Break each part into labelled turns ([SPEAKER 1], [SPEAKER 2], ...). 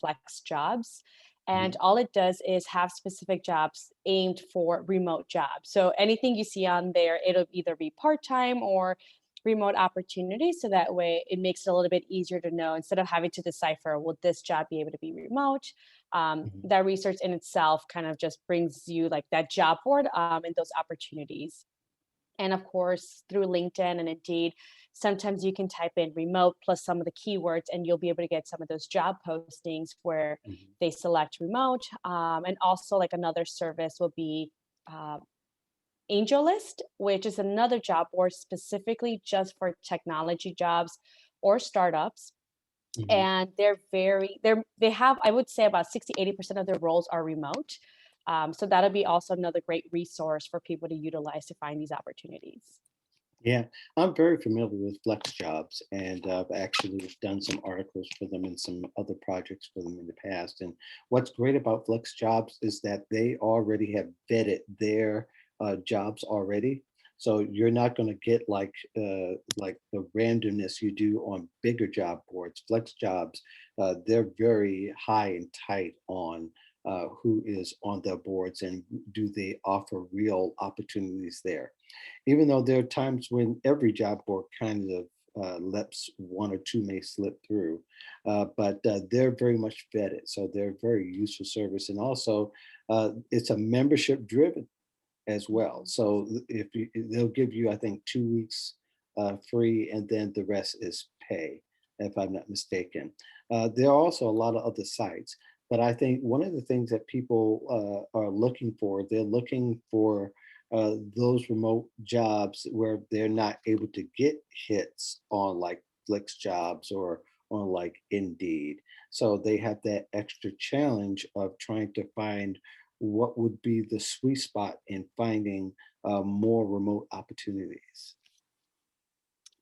[SPEAKER 1] flex jobs.
[SPEAKER 2] Mhm.
[SPEAKER 1] And all it does is have specific jobs aimed for remote jobs. So anything you see on there, it'll either be part-time or remote opportunities. So that way it makes it a little bit easier to know instead of having to decipher, will this job be able to be remote?
[SPEAKER 2] Mhm.
[SPEAKER 1] That research in itself kind of just brings you like that job board and those opportunities. And of course, through LinkedIn and Indeed, sometimes you can type in remote plus some of the keywords, and you'll be able to get some of those job postings where
[SPEAKER 2] Mhm.
[SPEAKER 1] they select remote. And also, like another service will be uh, AngelList, which is another job board specifically just for technology jobs or startups.
[SPEAKER 2] Mhm.
[SPEAKER 1] And they have, I would say, about 60-80% of their roles are remote. So that'll be also another great resource for people to utilize to find these opportunities.
[SPEAKER 2] Yeah, I'm very familiar with flex jobs, and I've actually done some articles for them and some other projects for them in the past. And what's great about flex jobs is that they already have vetted their jobs already. So you're not going to get like the randomness you do on bigger job boards. Flex jobs, they're very high and tight on who is on their boards and do they offer real opportunities there, even though there are times when every job board kind of lets one or two may slip through, but they're very much vetted, so they're very useful service, and also it's a membership driven as well.
[SPEAKER 1] Mhm.
[SPEAKER 2] So if you, they'll give you, I think, 2 weeks free, and then the rest is pay, if I'm not mistaken. There are also a lot of other sites, but I think one of the things that people are looking for, they're looking for those remote jobs where they're not able to get hits on like Flex Jobs or on like Indeed. So they have that extra challenge of trying to find what would be the sweet spot in finding more remote opportunities.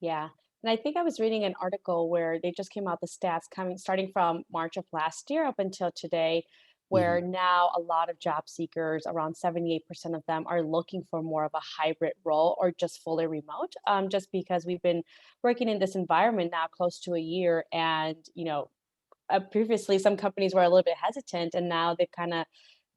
[SPEAKER 1] Yeah. And I think I was reading an article where they just came out the stats coming starting from March of last year up until today, where
[SPEAKER 2] Mhm.
[SPEAKER 1] now a lot of job seekers, around 78% of them, are looking for more of a hybrid role or just fully remote. Just because we've been working in this environment now close to a year, and previously some companies were a little bit hesitant, and now they've kind of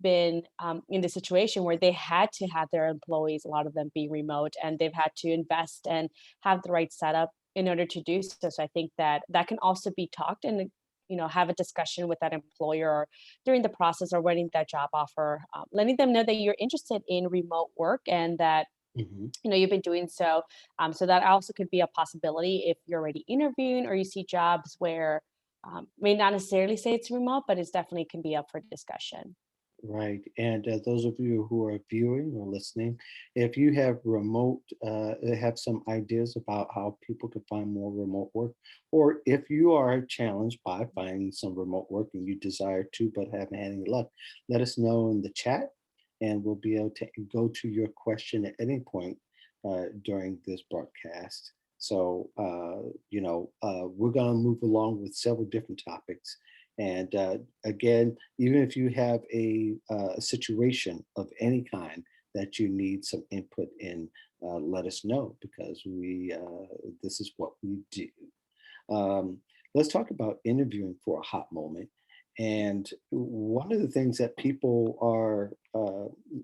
[SPEAKER 1] been in the situation where they had to have their employees, a lot of them, be remote, and they've had to invest and have the right setup in order to do so. So I think that that can also be talked and have a discussion with that employer during the process or writing that job offer, letting them know that you're interested in remote work and that
[SPEAKER 2] Mhm.
[SPEAKER 1] you've been doing so. So that also could be a possibility if you're already interviewing or you see jobs where may not necessarily say it's remote, but it's definitely can be up for discussion.
[SPEAKER 2] Right. And those of you who are viewing or listening, if you have have some ideas about how people can find more remote work, or if you are challenged by finding some remote work and you desire to but haven't had any luck, let us know in the chat and we'll be able to go to your question at any point during this broadcast. So, we're going to move along with several different topics. And again, even if you have a situation of any kind that you need some input in, let us know because this is what we do. Um, let's talk about interviewing for a hot moment. And one of the things that people are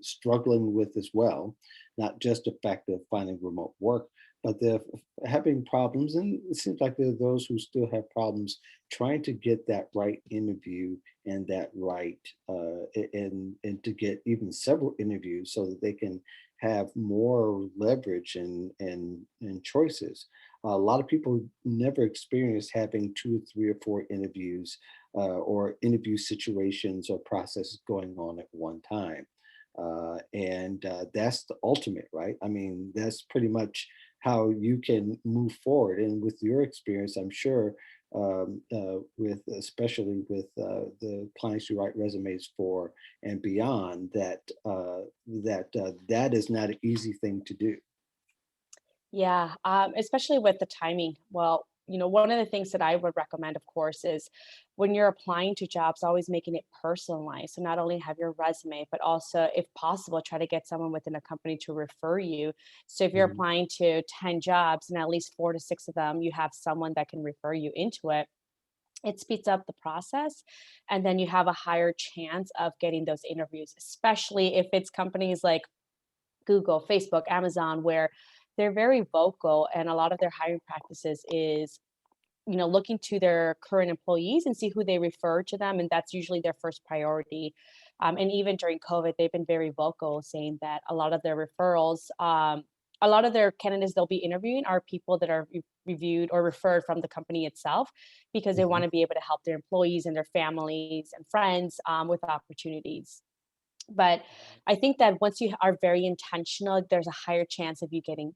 [SPEAKER 2] struggling with as well, not just the fact of finding remote work, but they're having problems. And it seems like there are those who still have problems trying to get that right interview and that right, and to get even several interviews so that they can have more leverage and choices. A lot of people never experience having two or three or four interviews or interview situations or processes going on at one time. And that's the ultimate, right? I mean, that's pretty much how you can move forward. And with your experience, I'm sure, with especially with the clients you write resumes for and beyond, that is not an easy thing to do.
[SPEAKER 1] Yeah, especially with the timing. Well, one of the things that I would recommend, of course, is when you're applying to jobs, always making it personalized. So not only have your resume, but also, if possible, try to get someone within a company to refer you. So if you're
[SPEAKER 2] Mhm.
[SPEAKER 1] applying to 10 jobs and at least 4 to 6 of them, you have someone that can refer you into it. it speeds up the process, and then you have a higher chance of getting those interviews, especially if it's companies like Google, Facebook, Amazon, where they're very vocal, and a lot of their hiring practices is, looking to their current employees and see who they refer to them, and that's usually their first priority. And even during COVID, they've been very vocal, saying that a lot of their referrals, a lot of their candidates they'll be interviewing are people that are reviewed or referred from the company itself, because they
[SPEAKER 2] Mhm.
[SPEAKER 1] want to be able to help their employees and their families and friends with opportunities. But I think that once you are very intentional, there's a higher chance of you getting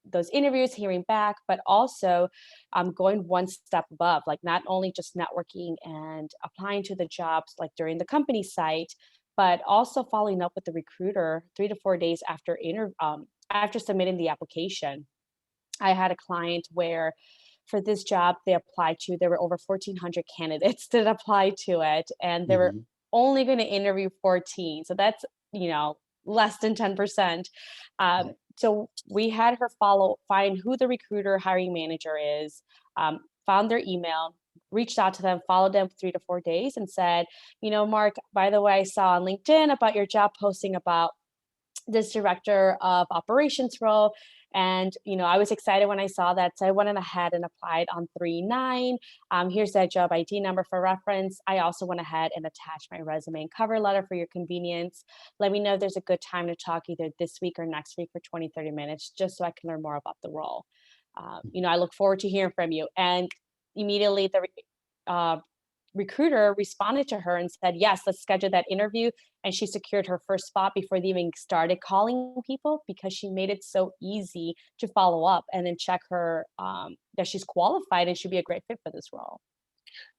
[SPEAKER 1] those interviews, hearing back, but also going one step above, like not only just networking and applying to the jobs like during the company site, but also following up with the recruiter 3 to 4 days after submitting the application. I had a client where for this job they applied to, there were over 1,400 candidates that applied to it, and they were
[SPEAKER 2] Mhm.
[SPEAKER 1] only going to interview 14. So that's, less than 10%.
[SPEAKER 2] Right.
[SPEAKER 1] So we had her find who the recruiter hiring manager is, found their email, reached out to them, followed them 3 to 4 days, and said, Mark, by the way, I saw on LinkedIn about your job posting about this director of operations role. And, I was excited when I saw that. So I went ahead and applied on 3/9. Here's that job ID number for reference. I also went ahead and attached my resume and cover letter for your convenience. Let me know if there's a good time to talk either this week or next week for 20-30 minutes, just so I can learn more about the role. I look forward to hearing from you. And immediately uh, recruiter responded to her and said, "Yes, let's schedule that interview." And she secured her first spot before they even started calling people, because she made it so easy to follow up and then check her that she's qualified and she'd be a great fit for this role.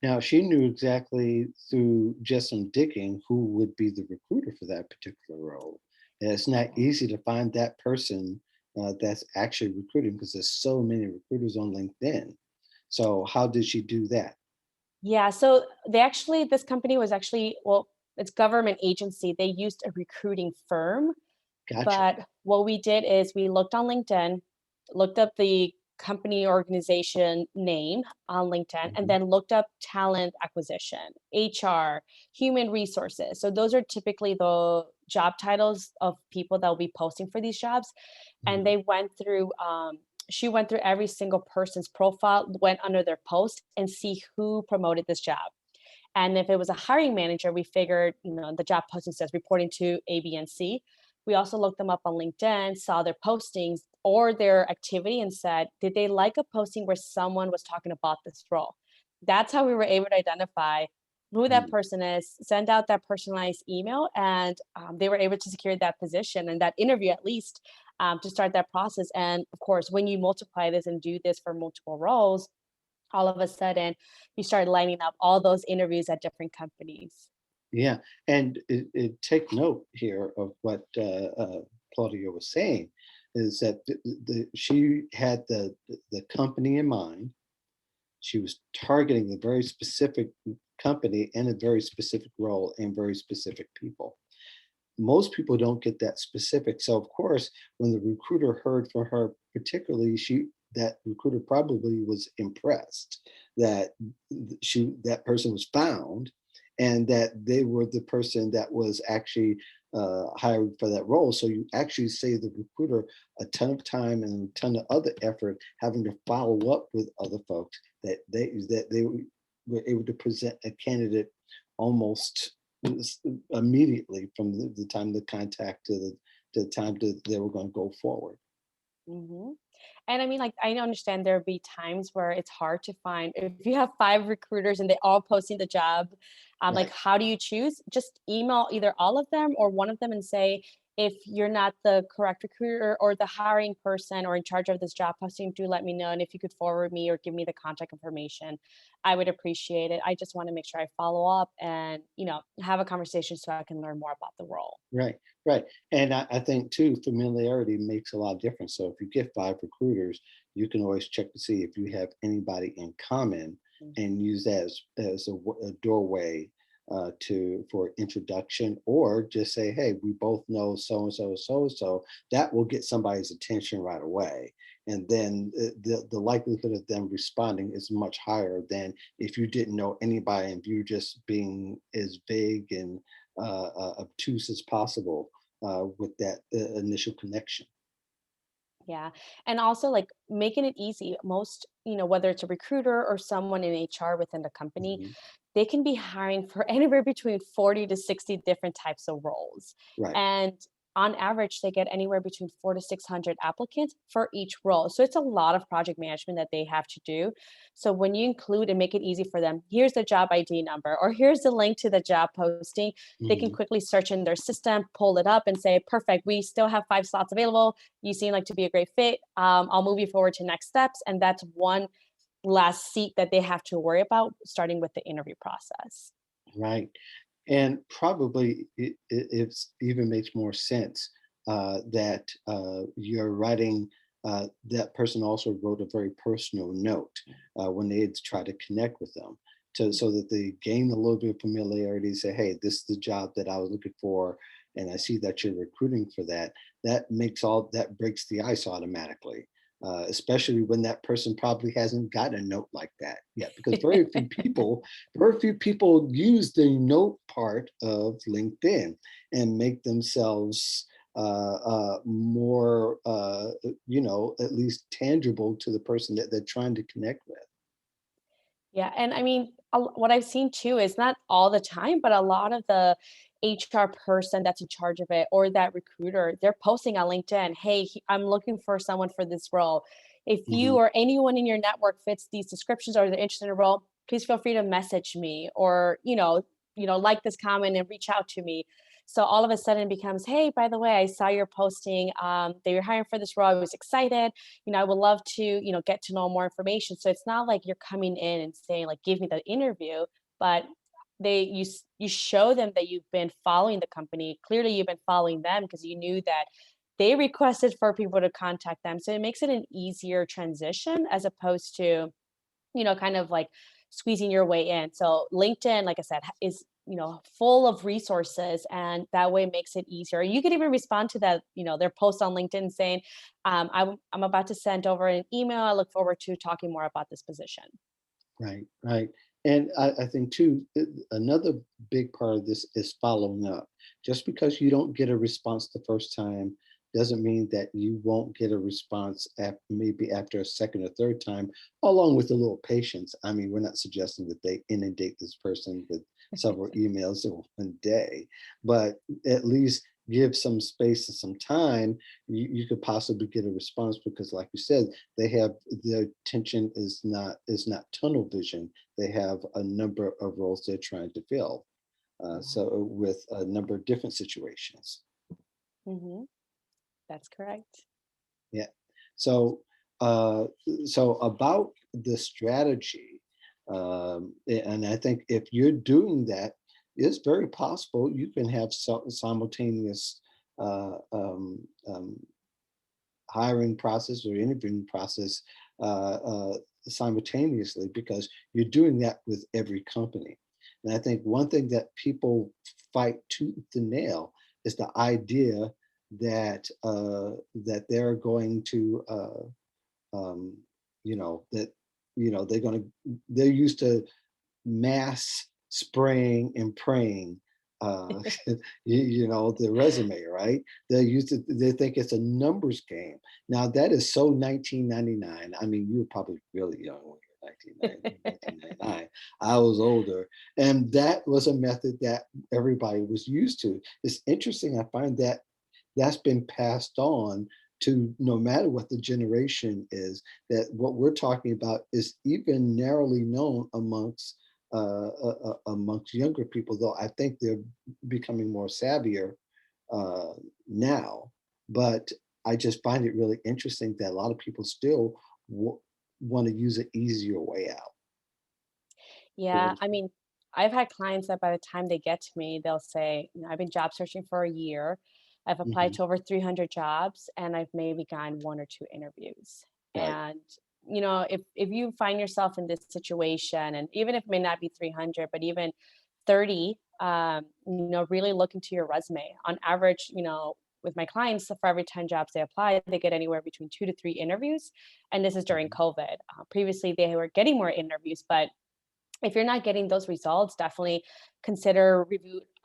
[SPEAKER 2] Now, she knew exactly through just some digging who would be the recruiter for that particular role. And it's not easy to find that person that's actually recruiting because there's so many recruiters on LinkedIn. So, how did she do that?
[SPEAKER 1] Yeah, so this company was actually, well, it's government agency. They used a recruiting firm.
[SPEAKER 2] Gotcha.
[SPEAKER 1] But what we did is we looked on LinkedIn, looked up the company organization name on LinkedIn, and
[SPEAKER 2] Mhm.
[SPEAKER 1] then looked up talent acquisition, HR, human resources. So those are typically the job titles of people that will be posting for these jobs. And
[SPEAKER 2] Mhm.
[SPEAKER 1] she went through every single person's profile, went under their post and see who promoted this job. And if it was a hiring manager, we figured, the job posting says reporting to A, B, and C. We also looked them up on LinkedIn, saw their postings or their activity, and said, did they like a posting where someone was talking about this role? That's how we were able to identify who that
[SPEAKER 2] Mm.
[SPEAKER 1] person is, send out that personalized email, and they were able to secure that position and that interview at least, to start that process. And of course, when you multiply this and do this for multiple roles, all of a sudden you start lining up all those interviews at different companies.
[SPEAKER 2] Yeah, and take note here of what Claudia was saying is that she had the company in mind. She was targeting a very specific company and a very specific role and very specific people. Most people don't get that specific. So of course, when the recruiter heard from her particularly, that recruiter probably was impressed that that person was found and that they were the person that was actually hired for that role. So you actually save the recruiter a ton of time and a ton of other effort having to follow up with other folks that they were able to present a candidate almost immediately from the time of the contact to the time they were going to go forward.
[SPEAKER 1] hmm And I mean, like, I understand there'll be times where it's hard to find if you have 5 recruiters and they all posting the job. Like,
[SPEAKER 2] Right.
[SPEAKER 1] how do you choose? Just email either all of them or one of them and say, if you're not the correct recruiter or the hiring person or in charge of this job posting, do let me know. And if you could forward me or give me the contact information, I would appreciate it. I just want to make sure I follow up and, have a conversation so I can learn more about the role.
[SPEAKER 2] Right, right. And I think too, familiarity makes a lot of difference. So if you get 5 recruiters, you can always check to see if you have anybody in common and use that as a doorway to for introduction, or just say, hey, we both know so and so, so and so. That will get somebody's attention right away. And then the likelihood of them responding is much higher than if you didn't know anybody and you just being as vague and obtuse as possible with that initial connection.
[SPEAKER 1] Yeah. And also like making it easy. Most, whether it's a recruiter or someone in HR within the company,
[SPEAKER 2] Mhm.
[SPEAKER 1] they can be hiring for anywhere between 40 to 60 different types of roles.
[SPEAKER 2] Right.
[SPEAKER 1] And on average, they get anywhere between 4 to 600 applicants for each role. So it's a lot of project management that they have to do. So when you include and make it easy for them, here's the job ID number, or here's the link to the job posting, they can
[SPEAKER 2] Mhm.
[SPEAKER 1] quickly search in their system, pull it up, and say, perfect, we still have 5 slots available. You seem like to be a great fit. I'll move you forward to next steps. And that's one last seat that they have to worry about starting with the interview process.
[SPEAKER 2] Right. And probably it even makes more sense that you're writing. That person also wrote a very personal note when they had tried to connect with them, so that they gain a little bit of familiarity. Say, hey, this is the job that I was looking for, and I see that you're recruiting for that. That breaks the ice automatically. Especially when that person probably hasn't got a note like that yet, because very few people use the note part of LinkedIn and make themselves more, at least tangible to the person that they're trying to connect with.
[SPEAKER 1] Yeah, and I mean, what I've seen too is not all the time, but a lot of the HR person that's in charge of it or that recruiter, they're posting on LinkedIn, "Hey, I'm looking for someone for this role. If you
[SPEAKER 2] Mhm.
[SPEAKER 1] or anyone in your network fits these descriptions or they're interested in a role, please feel free to message me or, like this comment and reach out to me." So all of a sudden it becomes, "Hey, by the way, I saw your posting that you're hiring for this role. I was excited. I would love to, get to know more information." So it's not like you're coming in and saying like, give me the interview, but you show them that you've been following the company. Clearly you've been following them because you knew that they requested for people to contact them. So it makes it an easier transition as opposed to, kind of like squeezing your way in. So LinkedIn, like I said, is, full of resources and that way makes it easier. You could even respond to that, their post on LinkedIn saying, I'm about to send over an email. I look forward to talking more about this position.
[SPEAKER 2] Right, right. And I think too, another big part of this is following up. Just because you don't get a response the first time doesn't mean that you won't get a response maybe after a second or third time, along with a little patience. I mean, we're not suggesting that they inundate this person with several emails in one day, but at least give some space and some time. You could possibly get a response because, like you said, they have their attention is not tunnel vision. They have a number of roles they're trying to fill,
[SPEAKER 1] Yeah.
[SPEAKER 2] so with a number of different situations.
[SPEAKER 1] Hmm. That's correct.
[SPEAKER 2] Yeah. So uh, so about the strategy, and I think if you're doing that, it's very possible you can have simultaneous uh, um, um, hiring process or interviewing process uh, uh, simultaneously, because you're doing that with every company. And I think one thing that people fight tooth and nail is the idea that they're going to um, that they're used to mass spraying and praying uh the resume, right? They think it's a numbers game. Now that is so 1999. I mean, you were probably really young when you were 1999. I was older, and that was a method that everybody was used to. It's interesting, I find that that's been passed on to no matter what the generation is, that what we're talking about is even narrowly known amongst younger people, though I think they're becoming more savvier uh, now. But I just find it really interesting that a lot of people still want to use an easier way out. What
[SPEAKER 1] Yeah,
[SPEAKER 2] would
[SPEAKER 1] I
[SPEAKER 2] you
[SPEAKER 1] mean, I've had clients that by the time they get to me, they'll say, I've been job searching for a year. I've
[SPEAKER 2] say?
[SPEAKER 1] applied to over 300 jobs and I've maybe gotten one or two interviews.
[SPEAKER 2] Right.
[SPEAKER 1] And, if you find yourself in this situation, and even if it may not be 300, but even 30, really look into your resume. On average, with my clients, so for every 10 jobs they apply, they get anywhere between 2 to 3 interviews. And this is during
[SPEAKER 2] Mhm.
[SPEAKER 1] COVID. Previously, they were getting more interviews, but if you're not getting those results, definitely consider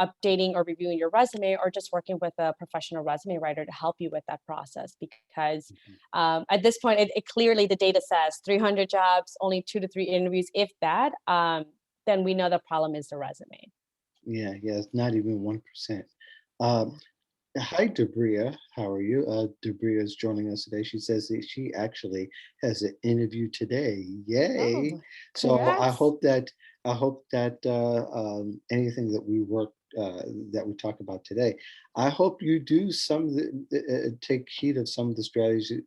[SPEAKER 1] updating or reviewing your resume, or just working with a professional resume writer to help you with that process. Because
[SPEAKER 2] Mhm.
[SPEAKER 1] at this point, it clearly the data says 300 jobs, only 2 to 3 interviews, if that. Then we know the problem is the resume.
[SPEAKER 2] Yeah, yeah, it's not even 1%. Um,
[SPEAKER 1] Yeah.
[SPEAKER 2] Hi, Debria. How are you? Debria is joining us today. She says that she actually has an interview today. Yay!
[SPEAKER 1] Oh,
[SPEAKER 2] So
[SPEAKER 1] congrats.
[SPEAKER 2] I hope that anything that we that we talk about today, I hope you do some of take heed of some of the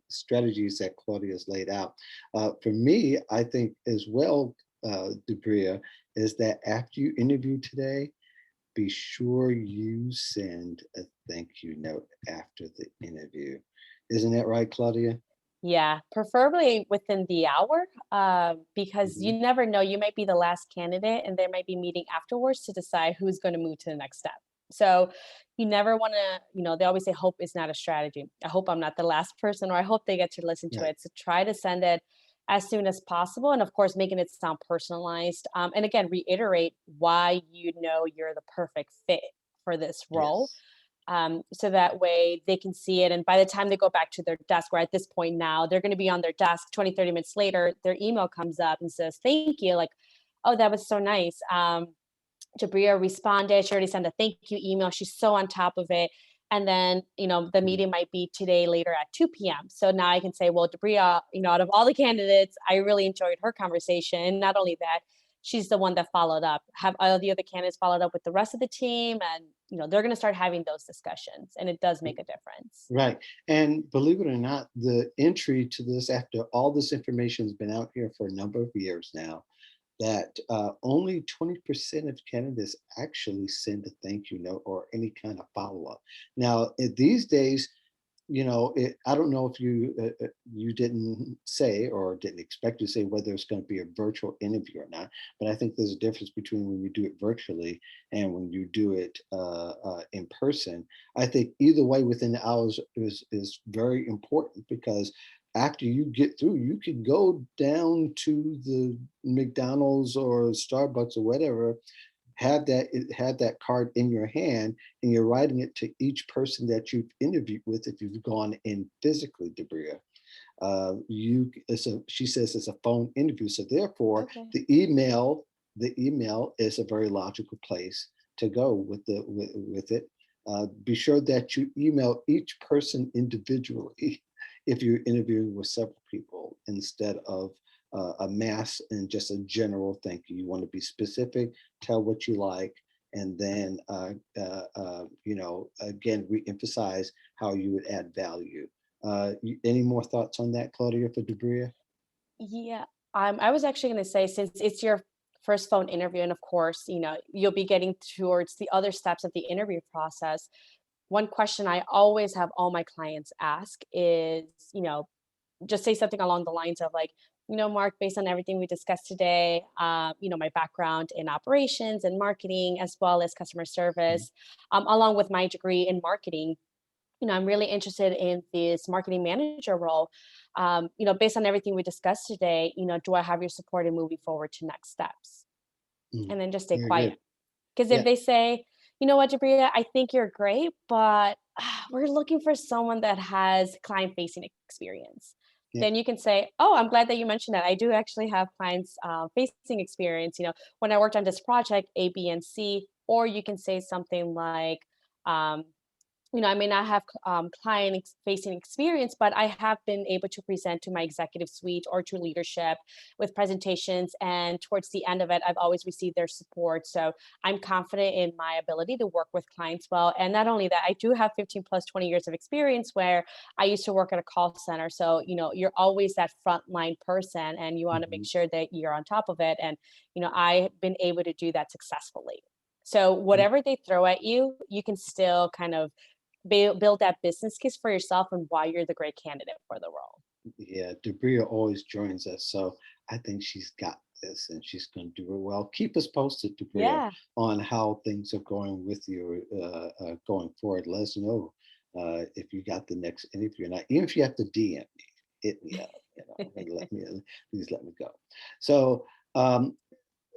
[SPEAKER 2] strategies that Claudia has laid out. For me, I think as well, Debria, is that after you interview today, be sure you send a thank you note after the interview. Isn't that right, Claudia?
[SPEAKER 1] Yeah, preferably within the hour, because you
[SPEAKER 2] Mhm.
[SPEAKER 1] never know. You might be the last candidate, and they might be meeting afterwards to decide who's going to move to the next step. So you never want to, they always say hope is not a strategy. I hope I'm not the last person, or I hope they get to listen to
[SPEAKER 2] Right.
[SPEAKER 1] it. So try to send it as soon as possible. And of course, making it sound personalized. And again, reiterate why you're the perfect fit for this role,
[SPEAKER 2] Yes.
[SPEAKER 1] so that way they can see it. And by the time they go back to their desk, or at this point now, they're going to be on their desk 20, 30 minutes later, their email comes up and says, thank you. Like, oh, that was so nice. Jabria responded. She already sent a thank you email. She's so on top of it. And then, the
[SPEAKER 2] Mhm.
[SPEAKER 1] meeting might be today later at 2 p.m. So now I can say, well, Debria, out of all the candidates, I really enjoyed her conversation. Not only that, she's the one that followed up. Have all the other candidates followed up with the rest of the team? And, they're going to start having those discussions. And it does make a difference.
[SPEAKER 2] Right. And believe it or not, the entry to this, after all this information has been out here for a number of years now, that only 20% of candidates actually send a thank you note or any kind of follow up. Now, these days, I don't know if you didn't say or didn't expect to say whether it's going to be a virtual interview or not, but I think there's a difference between when you do it virtually and when you do it in person. I think either way within the hours is very important, because after you get through, you can go down to the McDonald's or Starbucks or whatever, have that card in your hand, and you're writing it to each person that you've interviewed with if you've gone in physically, Debria. She says it's a phone interview, so therefore
[SPEAKER 1] Okay.
[SPEAKER 2] the email is a very logical place to go with it. Be sure that you email each person individually if you're interviewing with several people, instead of a mass and just a general thank you. You want to be specific, tell what you like, and then again, re-emphasize how you would add value. Any more thoughts on that, Claudia, for Debria?
[SPEAKER 1] Yeah. I was actually going to say, since it's your first phone interview, and of course, you'll be getting towards the other steps of the interview process. One question I always have all my clients ask is, just say something along the lines of like, Mark, based on everything we discussed today, my background in operations and marketing, as well as customer
[SPEAKER 2] Mhm.
[SPEAKER 1] service, along with my degree in marketing, I'm really interested in this marketing manager role. Based on everything we discussed today, do I have your support in moving forward to next steps?
[SPEAKER 2] Mm.
[SPEAKER 1] And then just stay
[SPEAKER 2] Very good.
[SPEAKER 1] quiet. Because if
[SPEAKER 2] Yeah.
[SPEAKER 1] they say, you know what, Debria, I think you're great, but we're looking for someone that has client facing experience.
[SPEAKER 2] Yeah.
[SPEAKER 1] Then you can say, oh, I'm glad that you mentioned that. I do actually have clients facing experience. When I worked on this project, A, B, and C. Or you can say something like, um, I may not have client facing experience, but I have been able to present to my executive suite or to leadership with presentations. And towards the end of it, I've always received their support. So I'm confident in my ability to work with clients well. And not only that, I do have 15 plus 20 years of experience where I used to work at a call center. So, you're always that frontline person, and you want to make
[SPEAKER 2] Mhm.
[SPEAKER 1] sure that you're on top of it. And, I've been able to do that successfully. So
[SPEAKER 2] Yeah.
[SPEAKER 1] whatever they throw at you, you can still kind of build that business case for yourself and why you're the great candidate for the role.
[SPEAKER 2] Yeah, Debria always joins us, so I think she's got this and she's going to do it well. Keep us posted, Debria,
[SPEAKER 1] Yeah.
[SPEAKER 2] on how things are going with you going forward. Let us know. if you got the next interview or not. Even if you have to DM me, hit me up, and please let me go. So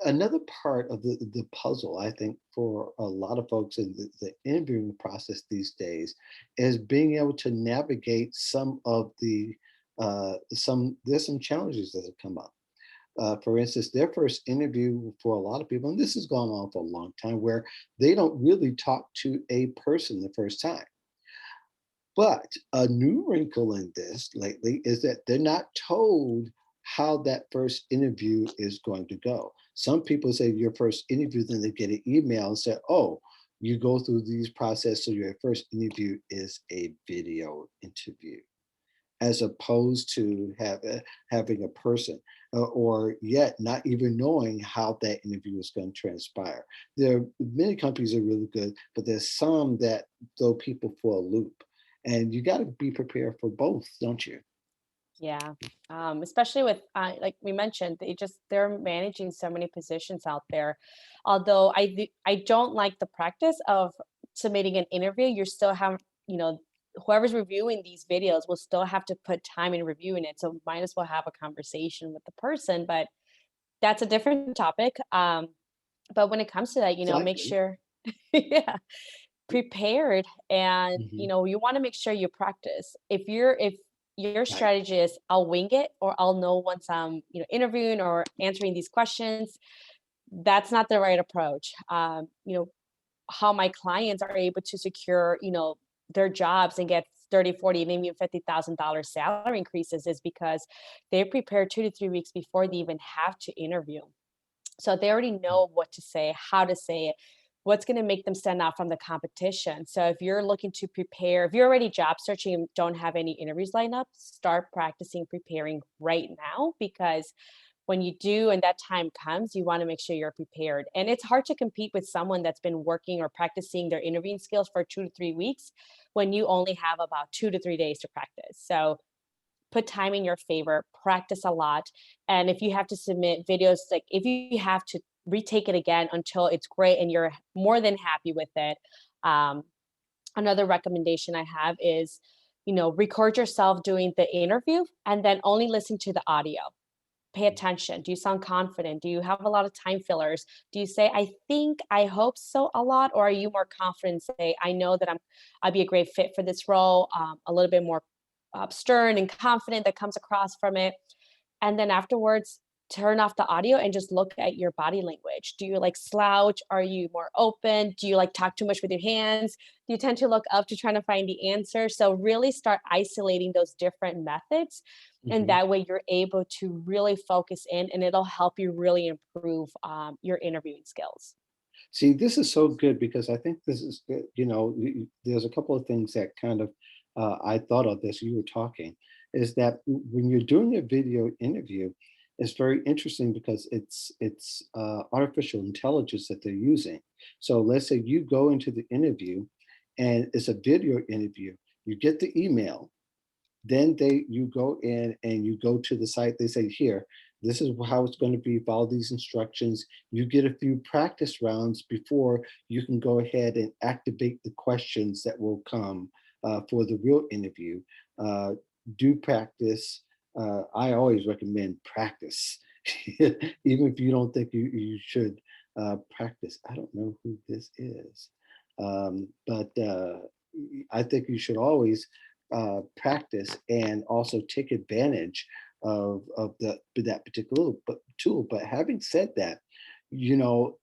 [SPEAKER 2] another part of the puzzle, I think, for a lot of folks in the interviewing process these days is being able to navigate some of the there's some challenges that have come up. For instance, their first interview for a lot of people, and this has gone on for a long time, where they don't really talk to a person the first time. But a new wrinkle in this lately is that they're not told how that first interview is going to go. Some people say your first interview, then they get an email and say, oh, you go through these processes, so your first interview is a video interview, as opposed to having a person, or yet not even knowing how that interview is going to transpire. There are many companies that are really good, but there's some that throw people for a loop. And you got to be prepared for both, don't you?
[SPEAKER 1] Yeah, especially with like we mentioned, they're managing so many positions out there. Although I don't like the practice of submitting an interview. You still have, you know, whoever's reviewing these videos will still have to put time in reviewing it. So might as well have a conversation with the person. But that's a different topic. But when it comes to that, make
[SPEAKER 2] Slightly.
[SPEAKER 1] sure, yeah, prepared, and
[SPEAKER 2] Hmm.
[SPEAKER 1] you want to make sure you practice. If your
[SPEAKER 2] Right.
[SPEAKER 1] strategy is I'll wing it, or I'll know once I'm interviewing or answering these questions, that's not the right approach. How my clients are able to secure their jobs and get 30, 40, maybe even $50,000 salary increases is because they prepare 2 to 3 weeks before they even have to interview. So they already know what to say, how to say it, what's going to make them stand out from the competition. So if you're looking to prepare, if you're already job searching and don't have any interviews lined up, start practicing preparing right now, because when you do and that time comes, you want to make sure you're prepared. And it's hard to compete with someone that's been working or practicing their interviewing skills for 2 to 3 weeks when you only have about 2 to 3 days to practice. So put time in your favor, practice a lot. And if you have to submit videos, like if you have to retake it again until it's great and you're more than happy with it. Um, Another recommendation I have is, record yourself doing the interview and then only listen to the audio. Pay attention. Do you sound confident? Do you have a lot of time fillers? Do you say, I think, I hope so a lot? Or are you more confident, say, I know that I'd be a great fit for this role, a little bit more stern and confident that comes across from it. And then afterwards, turn off the audio and just look at your body language. Do you like slouch? Are you more open? Do you like talk too much with your hands? Do you tend to look up to trying to find the answer? So really start isolating those different methods. And
[SPEAKER 2] Hmm.
[SPEAKER 1] that way you're able to really focus in, and it'll help you really improve your interviewing skills.
[SPEAKER 2] See, this is so good because I think this is, there's a couple of things that kind of I thought of this you were talking, is that when you're doing a video interview, it's very interesting because it's artificial intelligence that they're using. So let's say you go into the interview and it's a video interview, you get the email, then you go in and you go to the site. They say, here, this is how it's going to be. Follow these instructions. You get a few practice rounds before you can go ahead and activate the questions that will come for the real interview. Uh, do practice. I always recommend practice, even if you don't think you should practice. I don't know who this is, but I think you should always practice and also take advantage of that particular tool. But having said that, you know,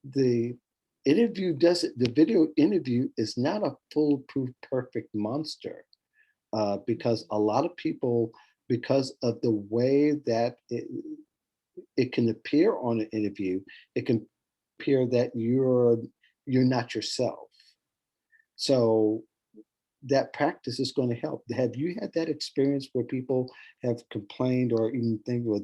[SPEAKER 2] the the video interview is not a foolproof perfect monster, because a lot of people, because of the way that it can appear on an interview, it can appear that you're not yourself. So that practice is going to help. Have you had that experience where people have complained or even think, well,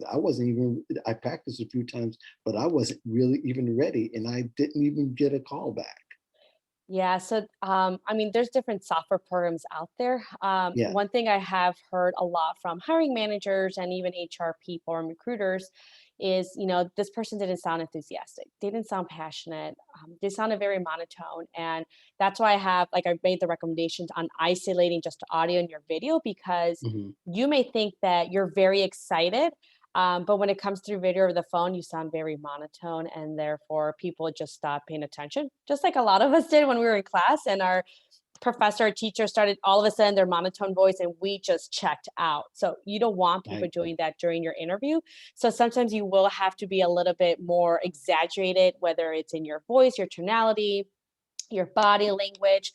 [SPEAKER 2] I practiced a few times, but I wasn't really even ready and I didn't even get a call back?
[SPEAKER 1] Yeah, so I mean, there's different software programs out there.
[SPEAKER 2] Yeah.
[SPEAKER 1] One thing I have heard a lot from hiring managers and even HR people and recruiters is, this person didn't sound enthusiastic. They didn't sound passionate. They sounded very monotone. And that's why I made the recommendations on isolating just the audio in your video, because
[SPEAKER 2] Mhm.
[SPEAKER 1] you may think that you're very excited. But when it comes through video or the phone, you sound very monotone, and therefore people just stop paying attention. Just like a lot of us did when we were in class, and our professor or teacher started all of a sudden their monotone voice, and we just checked out. So you don't want
[SPEAKER 2] I
[SPEAKER 1] people
[SPEAKER 2] agree.
[SPEAKER 1] doing that during your interview. So sometimes you will have to be a little bit more exaggerated, whether it's in your voice, your tonality, your body language,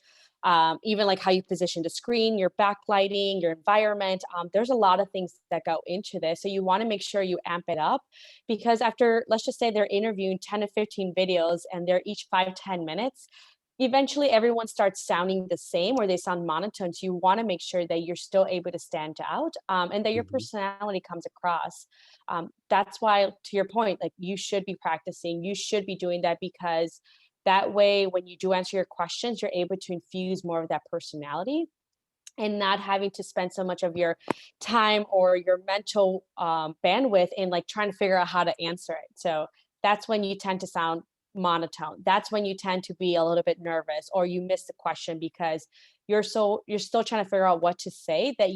[SPEAKER 1] even like how you position the screen, your backlighting, your environment. There's a lot of things that go into this. So you want to make sure you amp it up, because after, let's just say they're interviewing 10 to 15 videos and they're each 5-10 minutes, eventually everyone starts sounding the same or they sound monotone. So you want to make sure that you're still able to stand out, and that your
[SPEAKER 2] Mhm.
[SPEAKER 1] personality comes across. That's why, to your point, like, you should be practicing, you should be doing that, because that way, when you do answer your questions, you're able to infuse more of that personality, and not having to spend so much of your time or your mental bandwidth in like trying to figure out how to answer it. So that's when you tend to sound monotone. That's when you tend to be a little bit nervous, or you miss the question because you're still trying to figure out what to say, that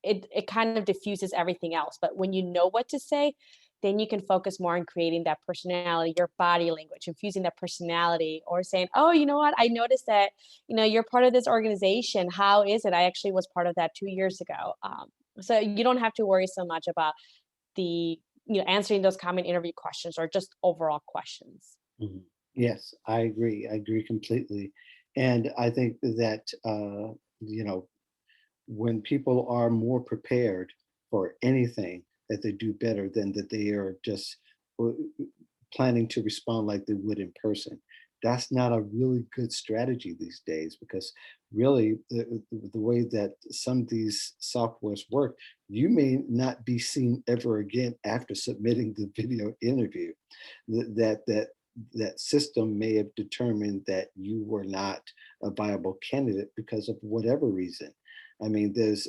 [SPEAKER 1] it kind of diffuses everything else. But when you know what to say, then you can focus more on creating that personality, your body language, infusing that personality, or saying, "Oh, you know what? I noticed that, you're part of this organization. How is it? I actually was part of that 2 years ago." So you don't have to worry so much about the, answering those common interview questions or just overall questions.
[SPEAKER 2] Mhm. Yes, I agree. I agree completely. And I think that, you know, when people are more prepared for anything, that they do better than that they are just uh, planning to respond like they would in person. That's not a really good strategy these days, because really the way that some of these softwares work, you may not be seen ever again after submitting the video interview. That system may have determined that you were not a viable candidate because of whatever reason. I mean, there's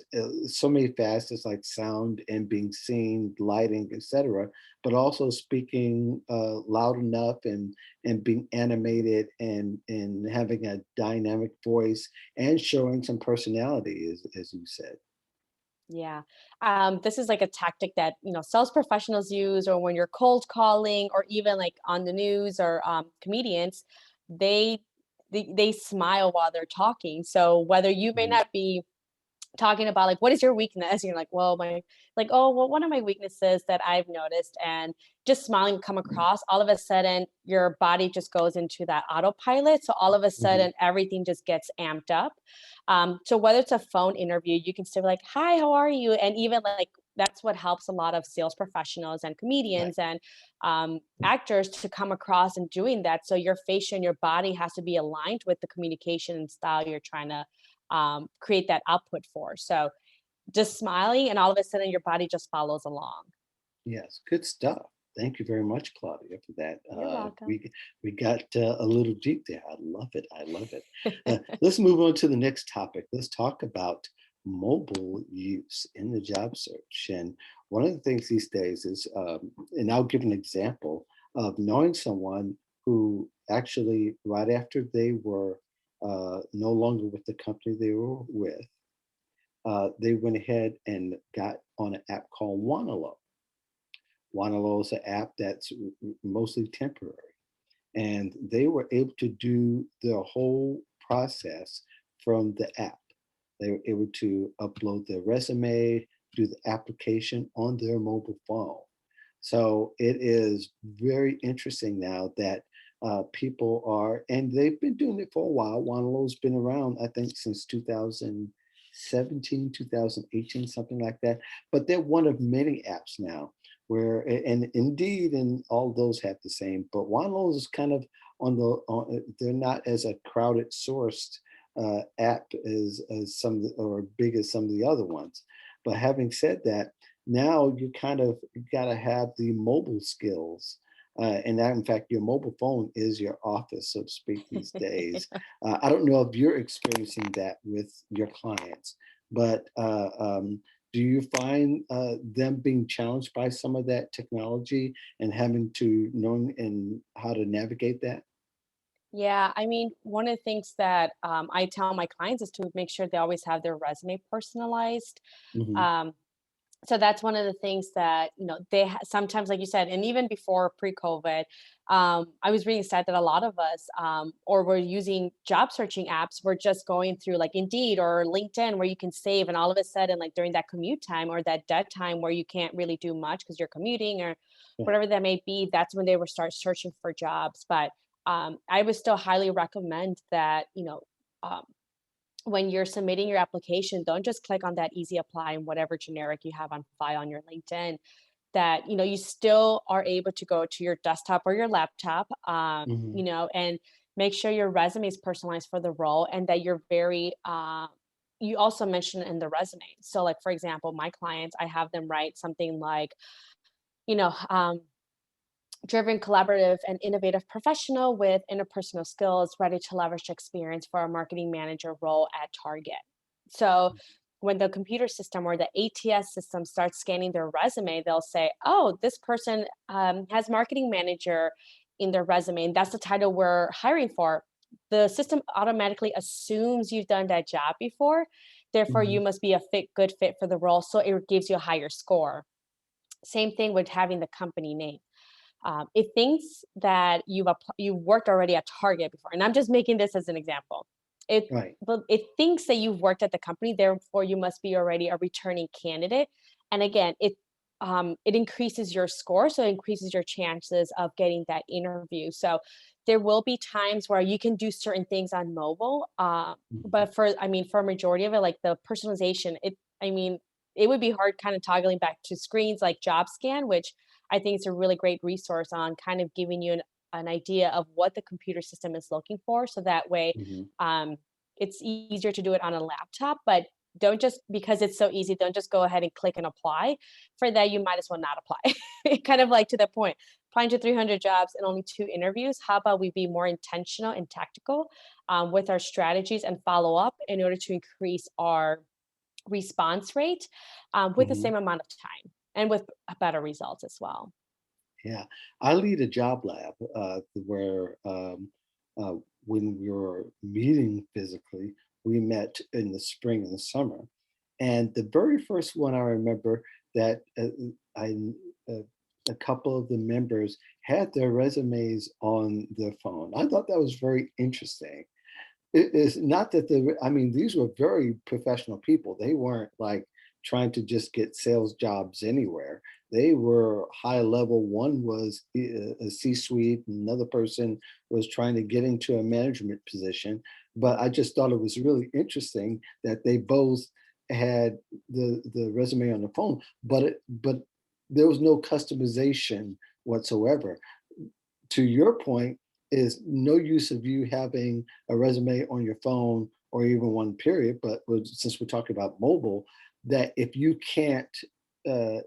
[SPEAKER 2] so many facets like sound and being seen, lighting, etc., but also speaking loud enough, and being animated, and having a dynamic voice, and showing some personality, as you said.
[SPEAKER 1] Yeah. This is like a tactic that, sales professionals use, or when you're cold calling, or even like on the news, or comedians, they, they smile while they're talking. So whether you may
[SPEAKER 2] Mhm.
[SPEAKER 1] not be talking about like, what is your weakness? You're like, well, oh, well, one of my weaknesses that I've noticed, and just smiling come across, all of a sudden your body just goes into that autopilot. So all of a
[SPEAKER 2] Mhm.
[SPEAKER 1] sudden everything just gets amped up. So whether it's a phone interview, you can still be like, hi, how are you? And even like, that's what helps a lot of sales professionals and
[SPEAKER 2] Right.
[SPEAKER 1] comedians and actors to come across and doing that. So your face and your body has to be aligned with the communication and style you're trying to create that output for. So just smiling, and all of a sudden your body just follows along.
[SPEAKER 2] Yes, good stuff. Thank you very much, Claudia, for that.
[SPEAKER 1] You're welcome.
[SPEAKER 2] We got a little deep there. I love it. I love it. Let's move on to the next topic. Let's talk about mobile use in the job search. And one of the things these days is, and I'll give an example of knowing someone who actually, right after they were no longer with the company they were with, they went ahead and got on an app called Wanalo. Wanalo is an app that's mostly temporary. And they were able to do the whole process from the app. They were able to upload their resume, do the application on their mobile phone. So it is very interesting now that people are, and they've been doing it for a while. Wanalo's been around, I think, since 2017, 2018, something like that. But they're one of many apps now where, and Indeed and all those have the same, but Wanlo's is kind of they're not as a crowded sourced app as some of or big as some of the other ones. But having said that, now you kind of got to have the mobile skills. And that, in fact, your mobile phone is your office, so to speak, these days. I don't know if you're experiencing that with your clients, but Do you find them being challenged by some of that technology and having to knowing and how to navigate that?
[SPEAKER 1] Yeah, I mean, one of the things that I tell my clients is to make sure they always have their resume personalized.
[SPEAKER 2] Hmm.
[SPEAKER 1] Um, so that's one of the things that sometimes, like you said, and even before pre-COVID, I was reading stat that a lot of us, or we're using job searching apps, we're just going through like Indeed or LinkedIn where you can save, and all of a sudden, like during that commute time or that dead time where you can't really do much because you're commuting or
[SPEAKER 2] Right.
[SPEAKER 1] whatever that may be, that's when they would start searching for jobs. But I would still highly recommend that, um, when you're submitting your application, don't just click on that easy apply and whatever generic you have on file on your LinkedIn. That you still are able to go to your desktop or your laptop,
[SPEAKER 2] Hmm.
[SPEAKER 1] and make sure your resume is personalized for the role, and that you're very. You also mentioned in the resume. So, like for example, my clients, I have them write something like, you know, um, driven, collaborative, and innovative professional with interpersonal skills, ready to leverage experience for a marketing manager role at Target. So when the computer system or the ATS system starts scanning their resume, they'll say, "Oh, this person has marketing manager in their resume, and that's the title we're hiring for." The system automatically assumes you've done that job before, therefore you
[SPEAKER 2] Hmm.
[SPEAKER 1] must be a good fit for the role. So it gives you a higher score. Same thing with having the company name. It thinks that you worked already at Target before, and I'm just making this as an example.
[SPEAKER 2] Right.
[SPEAKER 1] It thinks that you've worked at the company, therefore you must be already a returning candidate. And again, it increases your score, so it increases your chances of getting that interview. So there will be times where you can do certain things on mobile,
[SPEAKER 2] Hmm.
[SPEAKER 1] but for a majority of it, like the personalization, I mean, it would be hard kind of toggling back to screens like Job Scan, which I think it's a really great resource on kind of giving you an idea of what the computer system is looking for. So that way,
[SPEAKER 2] Hmm.
[SPEAKER 1] um, it's easier to do it on a laptop. But don't just because it's so easy, don't just go ahead and click and apply. For that, you might as well not apply. Kind of like to the point, applying to 300 jobs and only 2 interviews. How about we be more intentional and tactical with our strategies and follow up in order to increase our response rate with the
[SPEAKER 2] Hmm.
[SPEAKER 1] same amount of time and with better results as well.
[SPEAKER 2] Yeah, I lead a job lab where uh, when we were meeting physically, we met in the spring and the summer. And the very first one I remember that I uh, a couple of the members had their resumes on their phone. I thought that was very interesting. It is not that I mean, these were very professional people. They weren't like trying to just get sales jobs anywhere. They were high level. One was a C-suite, another person was trying to get into a management position. But I just thought it was really interesting that they both had the resume on the phone, but there was no customization whatsoever. To your point, is no use of you having a resume on your phone or even one period, but since we're talking about mobile, that if you can't uh,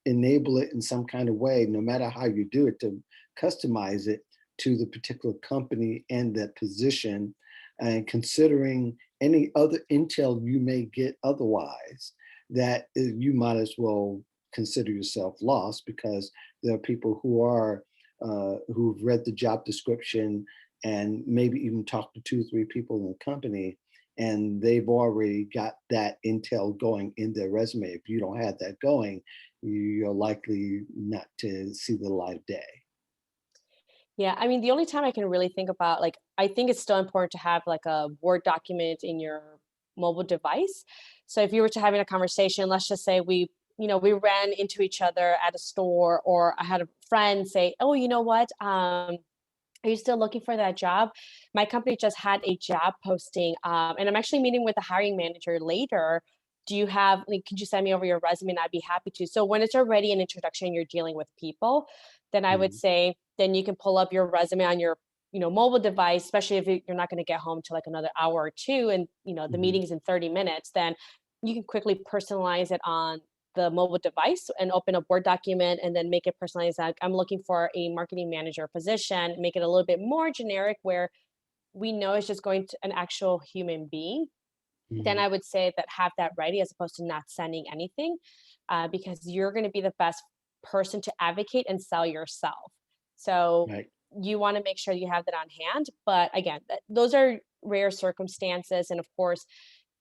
[SPEAKER 2] enable it in some kind of way, no matter how you do it, to customize it to the particular company and that position, and considering any other intel you may get otherwise, that you might as well consider yourself lost because there are people who've read the job description and maybe even talked to 2 or 3 people in the company, and they've already got that intel going in their resume. If you don't have that going, you're likely not to see the light of day.
[SPEAKER 1] Yeah, I mean, the only time I can really think about, like, I think it's still important to have like a Word document in your mobile device. So if you were to having a conversation, let's just say we ran into each other at a store, or I had a friend say, "Oh, you know what? Are you still looking for that job? My company just had a job posting, and I'm actually meeting with the hiring manager later. Do you have, like, could you send me over your resume? And I'd be happy to." So when it's already an introduction, you're dealing with people, then I would
[SPEAKER 2] Mhm.
[SPEAKER 1] say, then you can pull up your resume on your, mobile device, especially if you're not going to get home to like another hour or two, and the
[SPEAKER 2] Mhm.
[SPEAKER 1] meeting's in 30 minutes, then you can quickly personalize it on the mobile device and open a Word document and then make it personalized. Like, I'm looking for a marketing manager position, make it a little bit more generic where we know it's just going to an actual human being. then
[SPEAKER 2] Mhm.
[SPEAKER 1] I would say that have that ready as opposed to not sending anything, because you're going to be the best person to advocate and sell yourself. So
[SPEAKER 2] Right.
[SPEAKER 1] you want to make sure you have that on hand. But again, those are rare circumstances. And of course,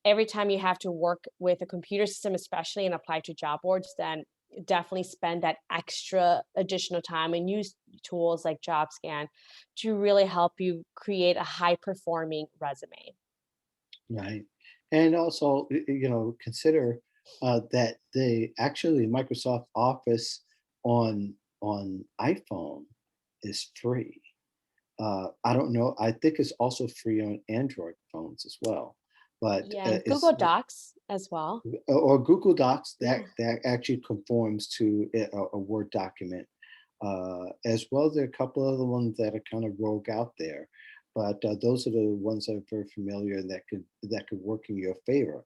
[SPEAKER 1] every time you have to work with a computer system, especially and apply to job boards, then definitely spend that extra additional time and use tools like JobScan to really help you create a high performing resume.
[SPEAKER 2] Right. And also, consider that the actually Microsoft Office on iPhone is free. I don't know. I think it's also free on Android phones as well. But
[SPEAKER 1] Yeah, and
[SPEAKER 2] it's
[SPEAKER 1] Google Docs as well.
[SPEAKER 2] or Google Docs
[SPEAKER 1] Yeah.
[SPEAKER 2] that actually conforms to a Word document, as well. There are a couple other ones that are kind of rogue out there, but those are the ones that are very familiar and that could work in your favor.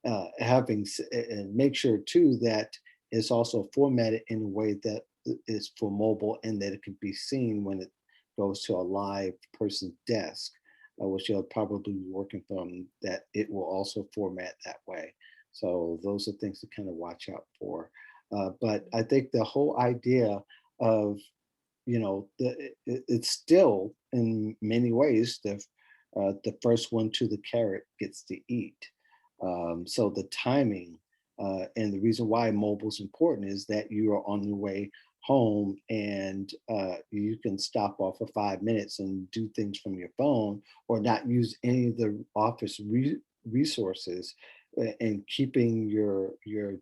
[SPEAKER 2] And make sure too that it's also formatted in a way that is for mobile and that it can be seen when it goes to a live person's desk, which you'll probably be working from, that it will also format that way. So those are things to kind of watch out for. But I think the whole idea of, it's still in many ways the first one to the carrot gets to eat. So the timing, and the reason why mobile is important is that you are on your way home and you can stop off for 5 minutes and do things from your phone or not use any of the office resources, and keeping your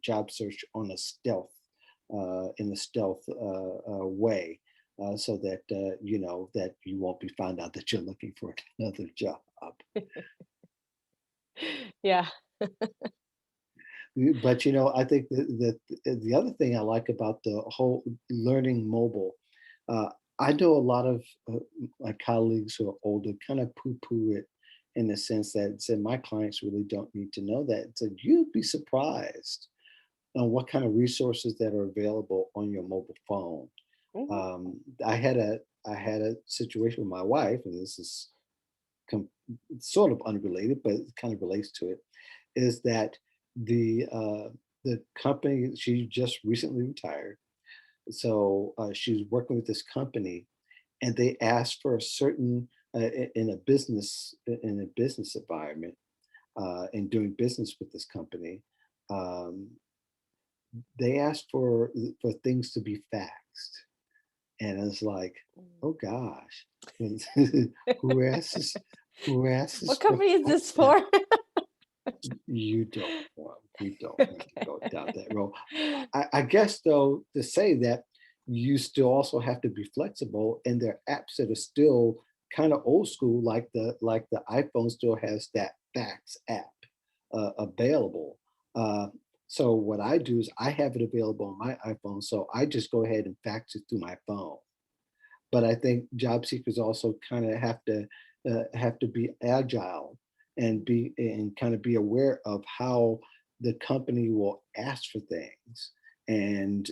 [SPEAKER 2] job search on a stealth in a stealth way, so that you know that you won't be found out that you're looking for another job.
[SPEAKER 1] Yeah.
[SPEAKER 2] But I think that the other thing I like about the whole learning mobile, uh, I know a lot of my colleagues who are older kind of poo-poo it in the sense that said my clients really don't need to know that. So you'd be surprised on what kind of resources that are available on your mobile phone.
[SPEAKER 1] Mhm.
[SPEAKER 2] Um, I had a I had a situation with my wife, and this is com- sort of unrelated, but it kind of relates to it. Is that the company, she just recently retired, so she's working with this company, and they asked for a certain in a business environment, and doing business with this company. Um, they asked for things to be faxed, and it's like,
[SPEAKER 1] Mm.
[SPEAKER 2] oh gosh, who asks who
[SPEAKER 1] What
[SPEAKER 2] asks for
[SPEAKER 1] company is this
[SPEAKER 2] that?
[SPEAKER 1] for?
[SPEAKER 2] We don't want to go down that road. I guess though, to say that you still also have to be flexible, and there are apps that are still kind of old school, like the iPhone still has that fax app available. Uh, so what I do is I have it available on my iPhone, so I just go ahead and fax it through my phone. But I think job seekers also kind of have to be agile and kind of be aware of how the company will ask for things, and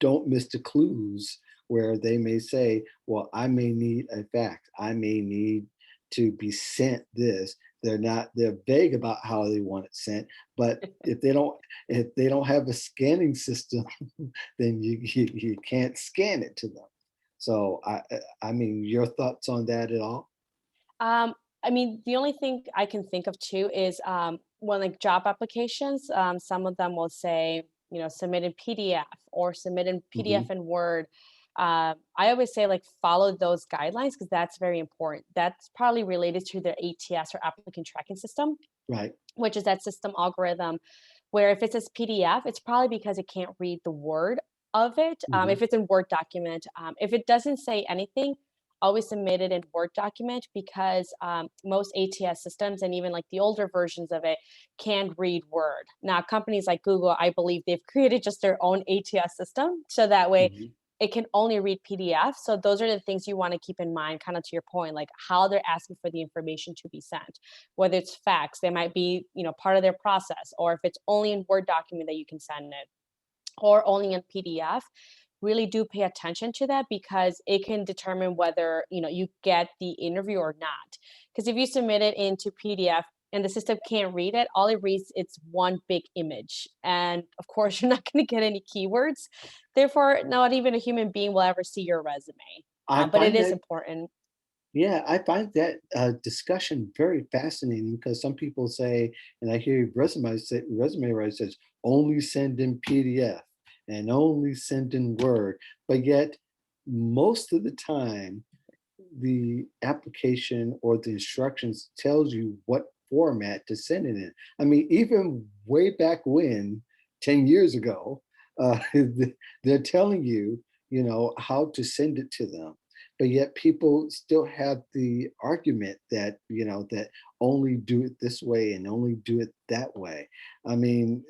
[SPEAKER 2] don't miss the clues where they may say, well, I may need a fax, I may need to be sent this. They're vague about how they want it sent, but if they don't have a scanning system, then you can't scan it to them. So I mean, your thoughts on that at all?
[SPEAKER 1] Um, I mean, the only thing I can think of too is when like job applications, some of them will say, submit in PDF or submit in PDF
[SPEAKER 2] Hmm.
[SPEAKER 1] and Word. I always say like follow those guidelines because that's very important. That's probably related to their ATS or applicant tracking system,
[SPEAKER 2] Right.
[SPEAKER 1] which is that system algorithm where if it says PDF, it's probably because it can't read the word of it.
[SPEAKER 2] Hmm.
[SPEAKER 1] If it's in Word document, if it doesn't say anything, always submit it in Word document because most ATS systems and even like the older versions of it can read Word. Now, companies like Google, I believe they've created just their own ATS system so that way
[SPEAKER 2] Hmm.
[SPEAKER 1] it can only read PDF. So those are the things you want to keep in mind, kind of to your point, like how they're asking for the information to be sent. Whether it's fax, they might be, part of their process, or if it's only in Word document that you can send it, or only in PDF. really do pay attention to that because it can determine whether, you get the interview or not. Because if you submit it into PDF and the system can't read it, all it reads it's one big image. And of course, you're not going to get any keywords. Therefore, not even a human being will ever see your resume.
[SPEAKER 2] I
[SPEAKER 1] But it
[SPEAKER 2] find
[SPEAKER 1] is
[SPEAKER 2] that
[SPEAKER 1] important.
[SPEAKER 2] Yeah, I find that discussion very fascinating because some people say, and I hear resume writer says only send in PDF and only send in Word, but yet most of the time the application or the instructions tells you what format to send it in. I mean, even way back when, 10 years ago, they're telling you, how to send it to them. But yet people still have the argument that, that only do it this way and only do it that way. I mean,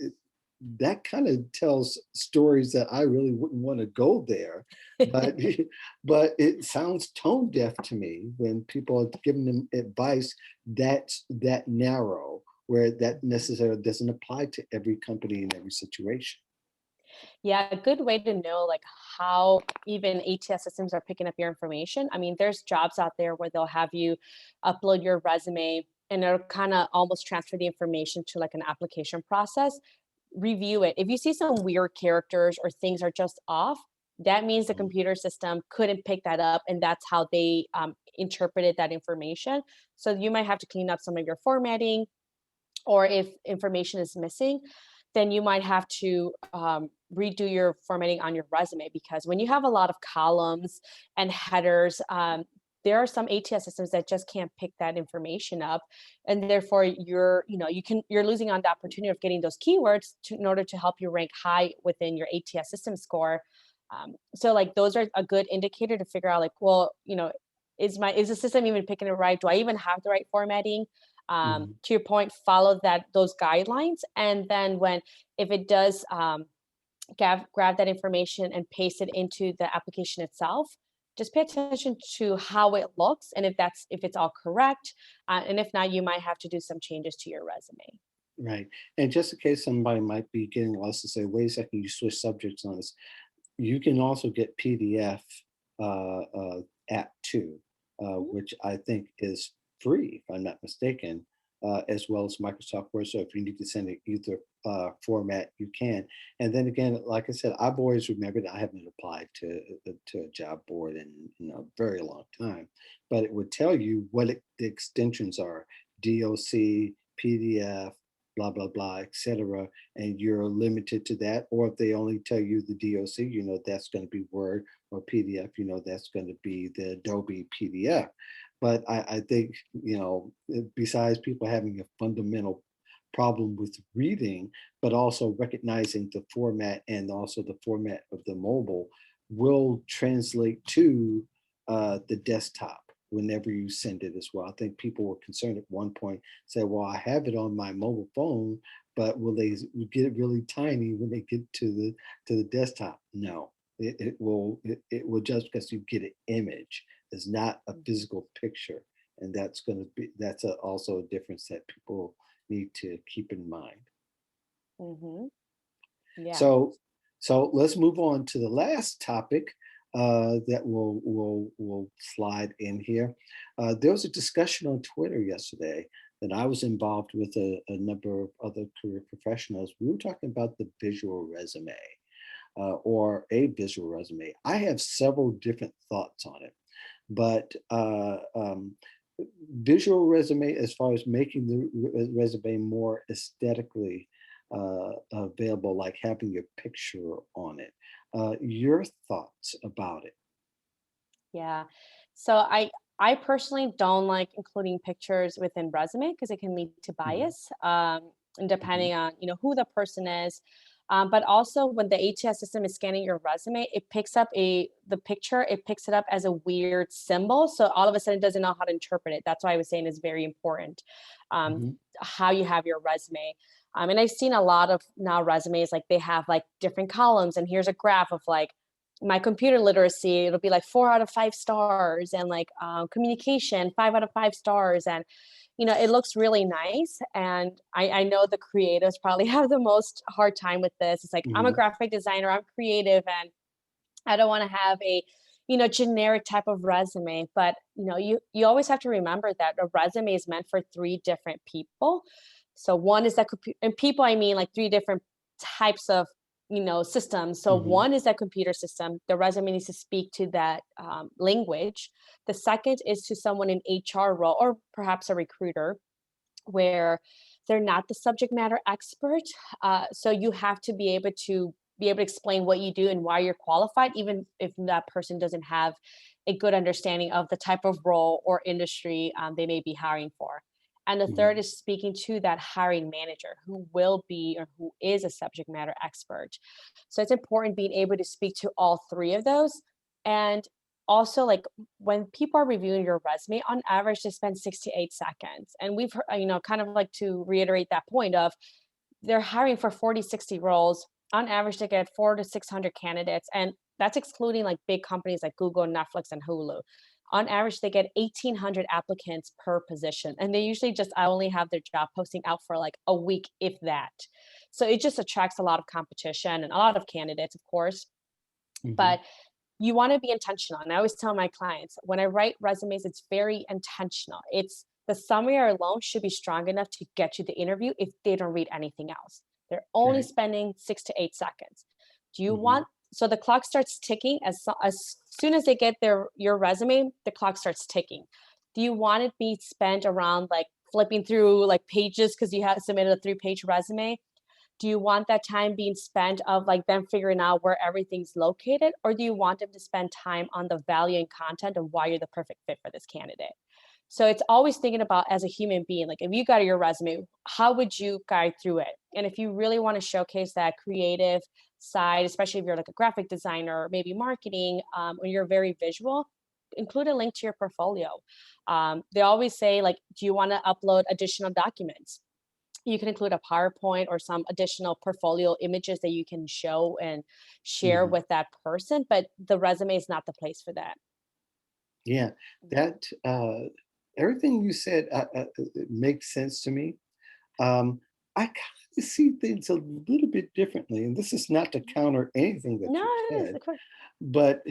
[SPEAKER 2] that kind of tells stories that I really wouldn't want to go there. But but it sounds tone deaf to me when people are giving them advice that's that narrow, where that necessarily doesn't apply to every company in every situation.
[SPEAKER 1] Yeah, a good way to know like how even ATS systems are picking up your information. I mean, there's jobs out there where they'll have you upload your resume and it'll kind of almost transfer the information to like an application process. Review it. If you see some weird characters or things are just off, that means the
[SPEAKER 2] Mhm.
[SPEAKER 1] computer system couldn't pick that up, and that's how they interpreted that information. So you might have to clean up some of your formatting, or if information is missing, then you might have to redo your formatting on your resume because when you have a lot of columns and headers, there are some ATS systems that just can't pick that information up, and therefore you're losing on the opportunity of getting those keywords in order to help you rank high within your ATS system score. So like those are a good indicator to figure out like, well, is the system even picking it right? Do I even have the right formatting?
[SPEAKER 2] Mhm.
[SPEAKER 1] To your point, follow those guidelines, and then when if it does grab that information and paste it into the application itself, just pay attention to how it looks and if it's all correct, and if not, you might have to do some changes to your resume.
[SPEAKER 2] Right. And just in case somebody might be getting lost and say, wait a second, you switch subjects on us. You can also get PDF app too,
[SPEAKER 1] Mhm.
[SPEAKER 2] which I think is free, if I'm not mistaken, as well as Microsoft Word. So if you need to send it either format, you can. And then again, like I said, I've always remembered I haven't applied to a job board in a very long time, but it would tell you what the extensions are: DOC, PDF, blah blah blah, etc., and you're limited to that. Or if they only tell you the DOC, that's going to be Word, or PDF, that's going to be the Adobe PDF. But I think, besides people having a fundamental problem with reading, but also recognizing the format and also the format of the mobile will translate to the desktop whenever you send it as well. I think people were concerned at one point, say, well, I have it on my mobile phone, but will they get it really tiny when they get to the desktop? No, it will just because you get an image. It's not a physical picture, and that's also a difference that people need to keep in mind.
[SPEAKER 1] Mhm. Yeah.
[SPEAKER 2] So, so let's move on to the last topic that will slide in here. There was a discussion on Twitter yesterday that I was involved with a number of other career professionals. We were talking about the visual resume or a visual resume. I have several different thoughts on it, but visual resume, as far as making the resume more aesthetically available, like having your picture on it. Your thoughts about it?
[SPEAKER 1] Yeah. So I personally don't like including pictures within resume because it can lead to
[SPEAKER 2] Mhm,
[SPEAKER 1] bias, and
[SPEAKER 2] mhm,
[SPEAKER 1] depending on who the person is. But also when the ATS system is scanning your resume, it picks up the picture, it picks it up as a weird symbol. So all of a sudden it doesn't know how to interpret it. That's why I was saying it's very important, um,
[SPEAKER 2] mhm,
[SPEAKER 1] how you have your resume. And I've seen a lot of now resumes like they have like different columns, and here's a graph of like my computer literacy, it'll be like 4 out of 5 stars, and like communication 5 out of 5 stars, and it looks really nice. And I know the creatives probably have the most hard time with this. It's like, I'm a
[SPEAKER 2] mhm,
[SPEAKER 1] graphic designer, I'm creative, and I don't want to have a, generic type of resume, but you always have to remember that a resume is meant for three different people. So one is that and people, I mean like three different types of, systems. So
[SPEAKER 2] Hmm.
[SPEAKER 1] one is that computer system. The resume needs to speak to that language. The second is to someone in HR role or perhaps a recruiter where they're not the subject matter expert. So you have to be able to explain what you do and why you're qualified, even if that person doesn't have a good understanding of the type of role or industry they may be hiring for. And the third
[SPEAKER 2] Hmm.
[SPEAKER 1] is speaking to that hiring manager who will be or who is a subject matter expert. So it's important being able to speak to all three of those. And also, like when people are reviewing your resume, on average, they spend 6 to 8 seconds. And we've heard, kind of like to reiterate that point of they're hiring for 40, 60 roles. On average, they get 400 to 600 candidates. And that's excluding like big companies like Google, Netflix, and Hulu. On average, they get 1,800 applicants per position. And they usually just I only have their job posting out for like a week, if that. So it just attracts a lot of competition and a lot of candidates, of course.
[SPEAKER 2] Hmm.
[SPEAKER 1] But you want to be intentional. And I always tell my clients when I write resumes, it's very intentional. It's the summary alone should be strong enough to get you the interview if they don't read anything else. They're only
[SPEAKER 2] Right.
[SPEAKER 1] spending 6 to 8 seconds. Do you
[SPEAKER 2] Hmm.
[SPEAKER 1] want so the clock starts ticking as soon as they get your resume, the clock starts ticking. Do you want it be spent around like flipping through like pages because you have submitted a 3-page resume? Do you want that time being spent of like them figuring out where everything's located, or do you want them to spend time on the value and content of why you're the perfect fit for this candidate? So it's always thinking about as a human being, like if you got your resume, how would you guide through it? And if you really want to showcase that creative side, especially if you're like a graphic designer, maybe marketing, or you're very visual, include a link to your portfolio. They always say like, do you want to upload additional documents? You can include a PowerPoint or some additional portfolio images that you can show and share
[SPEAKER 2] Hmm.
[SPEAKER 1] with that person, but the resume is not the place for that.
[SPEAKER 2] Yeah, that everything you said it makes sense to me. I kind of see things a little bit differently, and this is not to counter anything that
[SPEAKER 1] No,
[SPEAKER 2] you
[SPEAKER 1] it is,
[SPEAKER 2] said,
[SPEAKER 1] of course.
[SPEAKER 2] but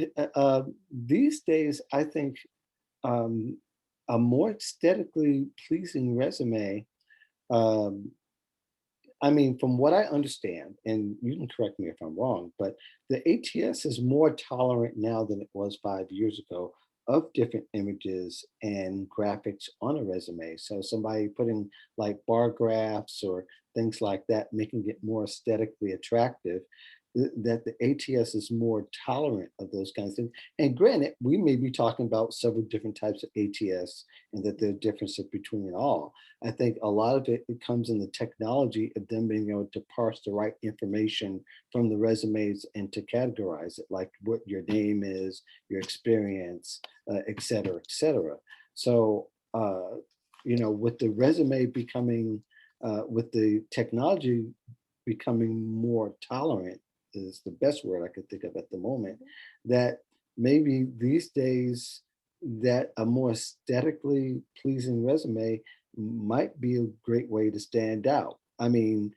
[SPEAKER 2] these days, I think um, a more aesthetically pleasing resume. Um, I mean, from what I understand, and you can correct me if I'm wrong, but the ATS is more tolerant now than it was 5 years ago of different images and graphics on a resume. So somebody putting like bar graphs or things like that, making it more aesthetically attractive, that the ATS is more tolerant of those kinds of things. And granted, we may be talking about several different types of ATS and that there are differences between it all. I think a lot of it comes in the technology of them being able to parse the right information from the resumes and to categorize it, like what your name is, your experience, et cetera, et cetera. So, with the resume becoming, with the technology becoming more tolerant is the best word I could think of at the moment, that maybe these days that a more aesthetically pleasing resume might be a great way to stand out. I mean,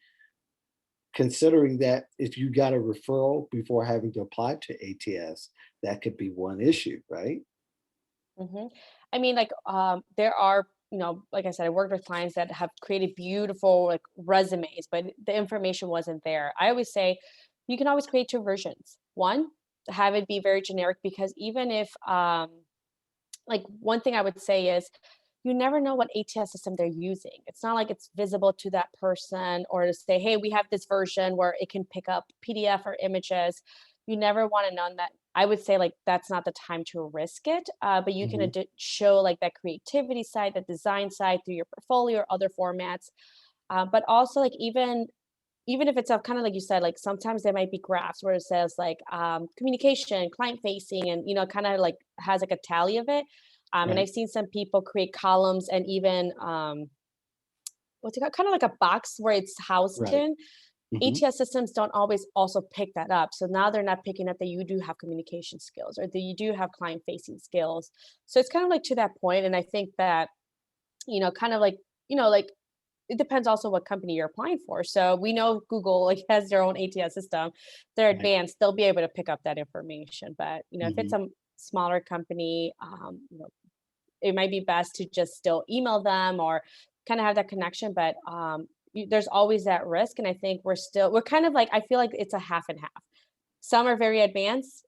[SPEAKER 2] considering that if you got a referral before having to apply to ATS, that could be one issue, right?
[SPEAKER 1] Mhm. I mean, like, there are, like I said, I worked with clients that have created beautiful like resumes, but the information wasn't there. I always say you can always create two versions. One, have it be very generic because even if like one thing I would say is you never know what ATS system they're using. It's not like it's visible to that person or to say, hey, we have this version where it can pick up PDF or images. You never want to know that. I would say like that's not the time to risk it, but you can
[SPEAKER 2] Hmm.
[SPEAKER 1] show like that creativity side, the design side through your portfolio or other formats. But also like even if it's a kind of like you said, like sometimes there might be graphs where it says like communication, client facing, and kind of like has like a tally of it. And
[SPEAKER 2] Right,
[SPEAKER 1] I've seen some people create columns and even what's it called? Kind of like a box where it's housed
[SPEAKER 2] right.
[SPEAKER 1] in.
[SPEAKER 2] Hmm.
[SPEAKER 1] ATS systems don't always also pick that up. So now they're not picking up that you do have communication skills or that you do have client facing skills. So it's kind of like to that point. And I think that, kind of like, like it depends also what company you're applying for. So we know Google like has their own ATS system. They're
[SPEAKER 2] Right.
[SPEAKER 1] advanced. They'll be able to pick up that information. But if it's
[SPEAKER 2] Hmm.
[SPEAKER 1] a smaller company, it might be best to just still email them or kind of have that connection. But there's always that risk, and I think we're kind of like, I feel like it's a half and half. Some are very advanced,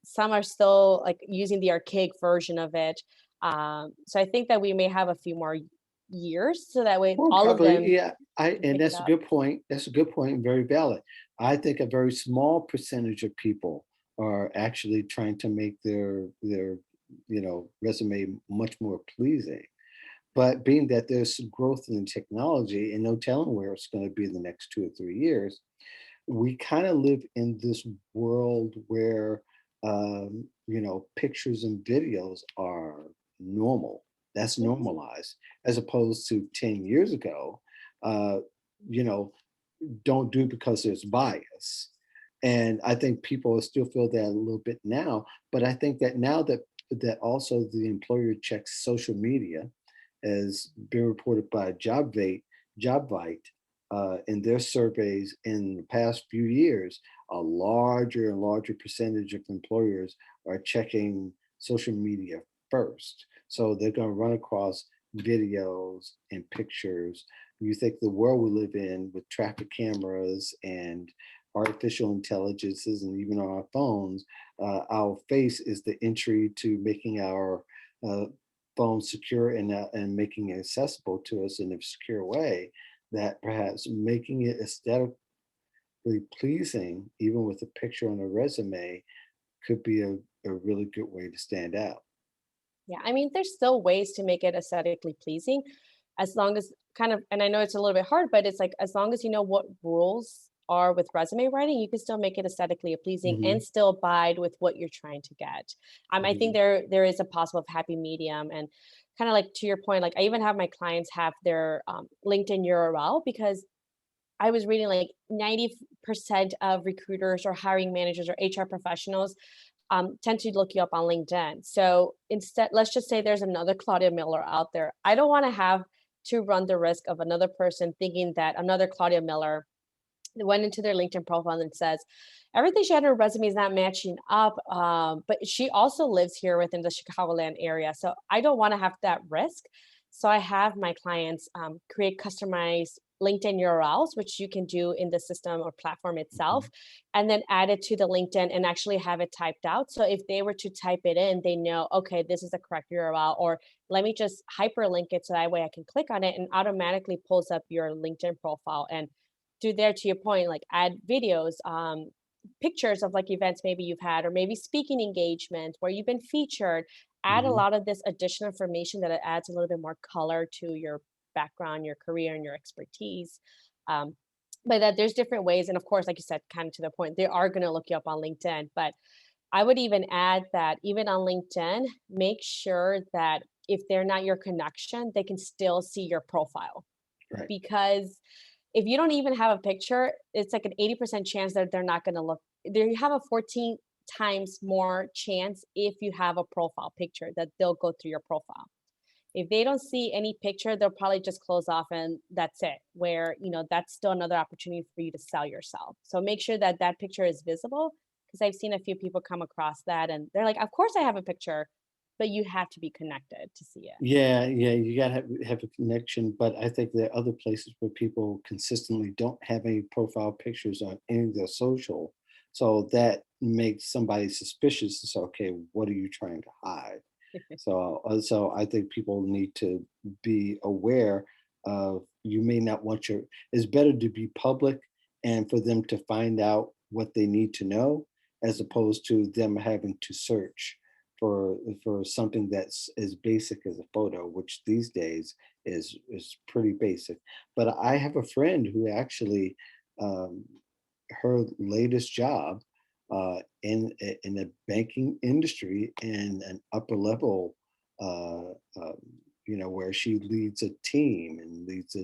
[SPEAKER 1] some are still like using the archaic version of it. So I think that we may have a few more years, so that way
[SPEAKER 2] Well,
[SPEAKER 1] all of
[SPEAKER 2] probably,
[SPEAKER 1] them
[SPEAKER 2] yeah.
[SPEAKER 1] can
[SPEAKER 2] And
[SPEAKER 1] pick it
[SPEAKER 2] that's a
[SPEAKER 1] up.
[SPEAKER 2] good point. That's a good point and very valid. I think a very small percentage of people are actually trying to make their resume much more pleasing. But being that there's some growth in technology and no telling where it's going to be in the next 2 or 3 years, we kind of live in this world where pictures and videos are normal. That's
[SPEAKER 1] Mhm.
[SPEAKER 2] normalized, as opposed to 10 years ago. uh, you know don't do because there's bias. And I think people still feel that a little bit now, but I think that now that also the employer checks social media, as been reported by Jobvite, in their surveys in the past few years, a larger and larger percentage of employers are checking social media first. So they're going to run across videos and pictures. You think the world we live in with traffic cameras and artificial intelligences and even on our phones, our face is the entry to making our uh, phone secure and making it accessible to us in a secure way, that perhaps making it aesthetically pleasing, even with a picture on a resume, could be a really good way to stand out.
[SPEAKER 1] Yeah, I mean, there's still ways to make it aesthetically pleasing, as long as kind of, and I know it's a little bit hard, but it's like as long as you know what rules are with resume writing, you can still make it aesthetically pleasing
[SPEAKER 2] Hmm.
[SPEAKER 1] and still abide with what you're trying to get. I think
[SPEAKER 2] Hmm.
[SPEAKER 1] there is a possible happy medium, and kind of like to your point, like I even have my clients have their LinkedIn URL, because I was reading like 90% of recruiters or hiring managers or HR professionals tend to look you up on LinkedIn. So instead, let's just say there's another Claudia Miller out there. I don't want to have to run the risk of another person thinking that another Claudia Miller went into their LinkedIn profile and says, everything she had in her resume is not matching up. But she also lives here within the Chicagoland area. So I don't want to have that risk. So I have my clients create customized LinkedIn URLs, which you can do in the system or platform itself,
[SPEAKER 2] Hmm.
[SPEAKER 1] and then add it to the LinkedIn and actually have it typed out. So if they were to type it in, they know, okay, this is the correct URL, or let me just hyperlink it so that way I can click on it and automatically pulls up your LinkedIn profile. And do there, to your point, like add videos, pictures of like events maybe you've had, or maybe speaking engagements where you've been featured. Add a
[SPEAKER 2] Hmm.
[SPEAKER 1] lot of this additional information that it adds a little bit more color to your background, your career, and your expertise. um, but that there's different ways, and of course, like you said, kind of to the point, they are going to look you up on LinkedIn. But I would even add that even on LinkedIn, make sure that if they're not your connection, they can still see your profile,
[SPEAKER 2] Right.
[SPEAKER 1] because if you don't even have a picture, it's like an 80% chance that they're not going to look. There you have a 14 times more chance if you have a profile picture that they'll go through your profile. If they don't see any picture, they'll probably just close off and that's it. Where, that's still another opportunity for you to sell yourself. So make sure that that picture is visible, because I've seen a few people come across that and they're like, "Of course I have a picture," but you have to be connected to see it.
[SPEAKER 2] Yeah, yeah, you gotta have a connection, but I think there are other places where people consistently don't have any profile pictures on any of their social, so that makes somebody suspicious. So, okay, what are you trying to hide? So I think people need to be aware of, you may not want your. It's better to be public and for them to find out what they need to know, as opposed to them having to search for something that's as basic as a photo, which these days is pretty basic. But I have a friend who actually, um, her latest job, in the banking industry, in an upper level, uh, um, where she leads a team and leads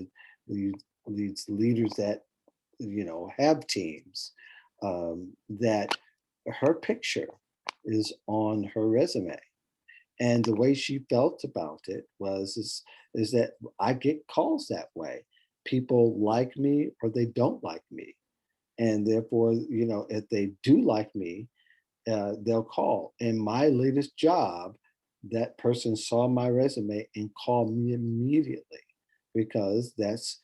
[SPEAKER 2] leaders that have teams, that her picture is on her resume. And the way she felt about it is that I get calls that way. people like me or they don't like me. And therefore, if they do like me, they'll call. In my latest job, that person saw my resume and called me immediately because this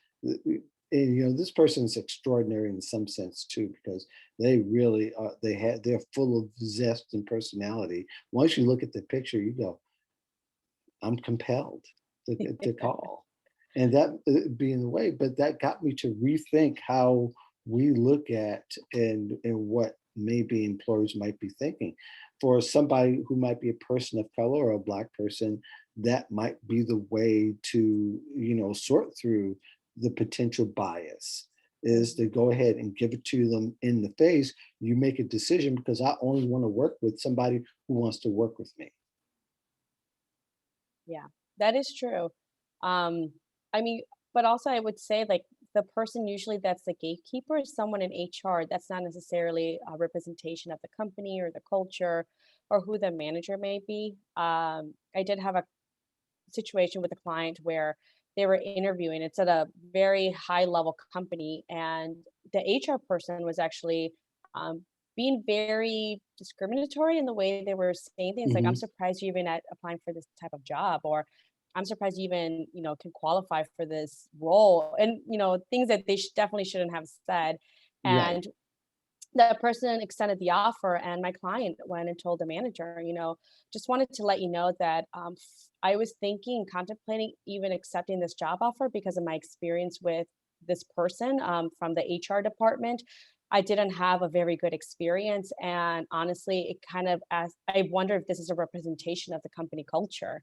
[SPEAKER 2] person is extraordinary in some sense too, because they really are, they're full of zest and personality. Once you look at the picture, you go, I'm compelled to call. And that being the way, but that got me to rethink how we look at and what maybe employers might be thinking. For somebody who might be a person of color or a Black person, that might be the way to, sort through the potential bias is to go ahead and give it to them in the face. You make a decision because I only want to work with somebody who wants to work with me.
[SPEAKER 1] Yeah, that is true. Um, I mean, but also I would say like the person usually that's the gatekeeper is someone in HR. That's not necessarily a representation of the company or the culture or who the manager may be. I did have a situation with a client where they were interviewing. It's at a very high level company, and the HR person was actually being very discriminatory in the way they were saying things like, "I'm
[SPEAKER 2] Hmm.
[SPEAKER 1] surprised you even at applying for this type of job," or "I'm surprised you even can qualify for this role," and things that they definitely shouldn't have said.
[SPEAKER 2] Right.
[SPEAKER 1] And the person extended the offer, and my client went and told the manager, just wanted to let you know that I was thinking, contemplating even accepting this job offer because of my experience with this person from the HR department. I didn't have a very good experience, and honestly, it kind of as I wonder if this is a representation of the company culture.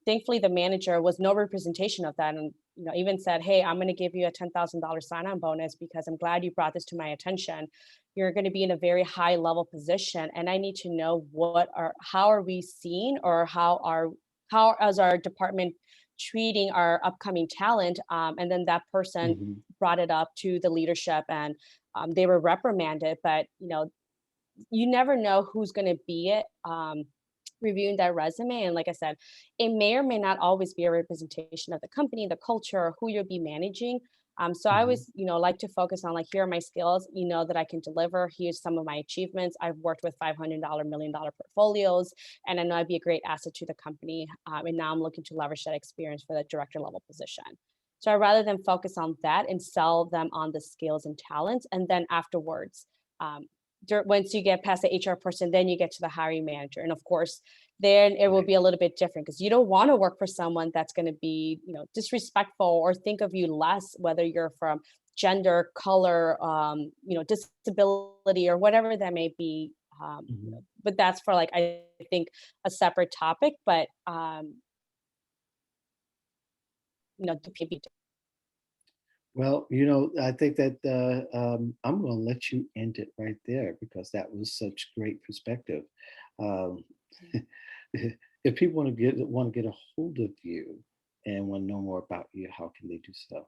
[SPEAKER 1] Thankfully, the manager was no representation of that, and even said, "Hey, I'm going to give you a $10,000 sign-on bonus because I'm glad you brought this to my attention. You're going to be in a very high level position, and I need to know how are we seen, or how is our department treating our upcoming talent." And then that person
[SPEAKER 2] Hmm.
[SPEAKER 1] brought it up to the leadership, and they were reprimanded. But you never know who's going to be it reviewing that resume. And like I said, it may or may not always be a representation of the company, the culture, who you'll be managing. So I
[SPEAKER 2] Hmm.
[SPEAKER 1] always like to focus on like, here are my skills, that I can deliver. Here's some of my achievements. I've worked with $500 $1 million portfolios, and I know I'd be a great asset to the company. And now I'm looking to leverage that experience for the director level position. So I rather than focus on that and sell them on the skills and talents, and then afterwards, um, once you get past the HR person, then you get to the hiring manager. And of course, then it will
[SPEAKER 2] Right.
[SPEAKER 1] be a little bit different because you don't want to work for someone that's going to be, disrespectful or think of you less, whether you're from gender, color, disability, or whatever that may be.
[SPEAKER 2] Mhm.
[SPEAKER 1] But that's for like, I think, a separate topic. But the PB.
[SPEAKER 2] Well, I think that I'm going to let you end it right there because that was such great perspective. Um, if people want to get a hold of you and want to know more about you, how can they do so?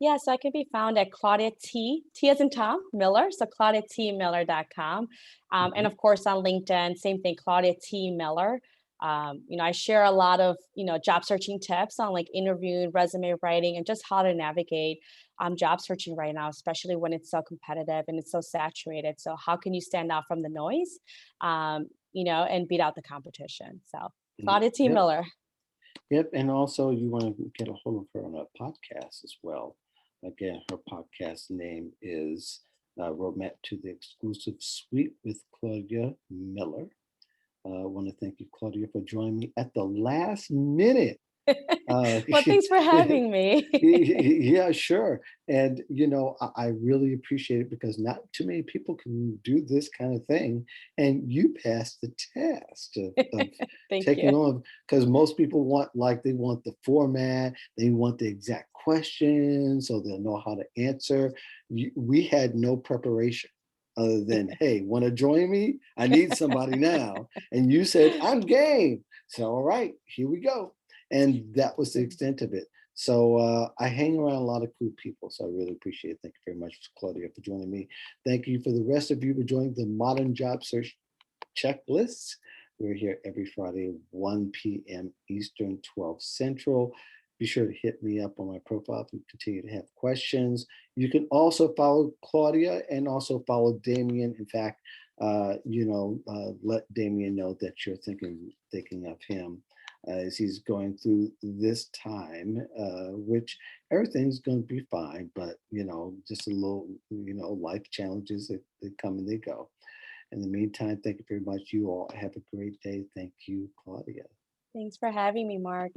[SPEAKER 1] Yeah, so I can be found at Claudia T as in Tom, Miller, so claudiatmiller.com. And
[SPEAKER 2] Mhm.
[SPEAKER 1] of course on LinkedIn, same thing, Claudia T Miller. I share a lot of, job searching tips on like interviewing, resume writing, and just how to navigate job searching right now, especially when it's so competitive and it's so saturated. So how can you stand out from the noise, and beat out the competition? So Claudia T
[SPEAKER 2] Yep.
[SPEAKER 1] Miller.
[SPEAKER 2] Yep. And also, you want to get a hold of her on a podcast as well. Again, her podcast name is Roadmap to the Exclusive Suite with Claudia Miller. I want to thank you, Claudia, for joining me at the last minute. Uh,
[SPEAKER 1] Well, thanks for having me.
[SPEAKER 2] yeah, sure. And, I really appreciate it because not too many people can do this kind of thing. And you passed the test of
[SPEAKER 1] Thank
[SPEAKER 2] taking
[SPEAKER 1] you.
[SPEAKER 2] on, because most people they want the format, they want the exact questions so they'll know how to answer. We had no preparation other than, hey, want to join me? I need somebody now. And you said, I'm game. So, all right, here we go. And that was the extent of it. So I hang around a lot of cool people. So I really appreciate it. Thank you very much, Claudia, for joining me. Thank you for the rest of you for joining the Modern Job Search Checklists. We're here every Friday, 1 p.m. Eastern, 12 Central. Be sure to hit me up on my profile if you continue to have questions. You can also follow Claudia and also follow Damian. In fact, let Damian know that you're thinking of him as he's going through this time, which everything's going to be fine, but just a little, life challenges that they come and they go. In the meantime, thank you very much. You all have a great day. Thank you, Claudia.
[SPEAKER 1] Thanks for having me, Mark.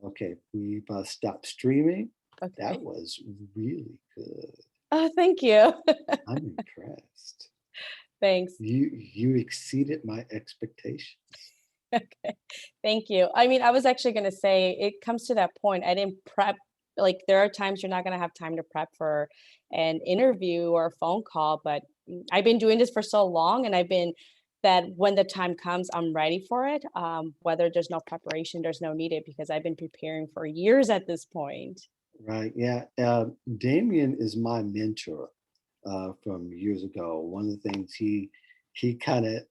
[SPEAKER 2] Okay, we've stopped streaming.
[SPEAKER 1] Okay.
[SPEAKER 2] That was really good.
[SPEAKER 1] Oh, thank you.
[SPEAKER 2] I'm impressed.
[SPEAKER 1] Thanks.
[SPEAKER 2] You exceeded my expectations.
[SPEAKER 1] Okay. Thank you. I mean, I was actually going to say it comes to that point. I didn't prep. Like, there are times you're not going to have time to prep for an interview or a phone call, but I've been doing this for so long, and I've been that when the time comes, I'm ready for it. Whether there's no preparation, there's no needed because I've been preparing for years at this point.
[SPEAKER 2] Right. Yeah. Damien is my mentor from years ago. One of the things he kind of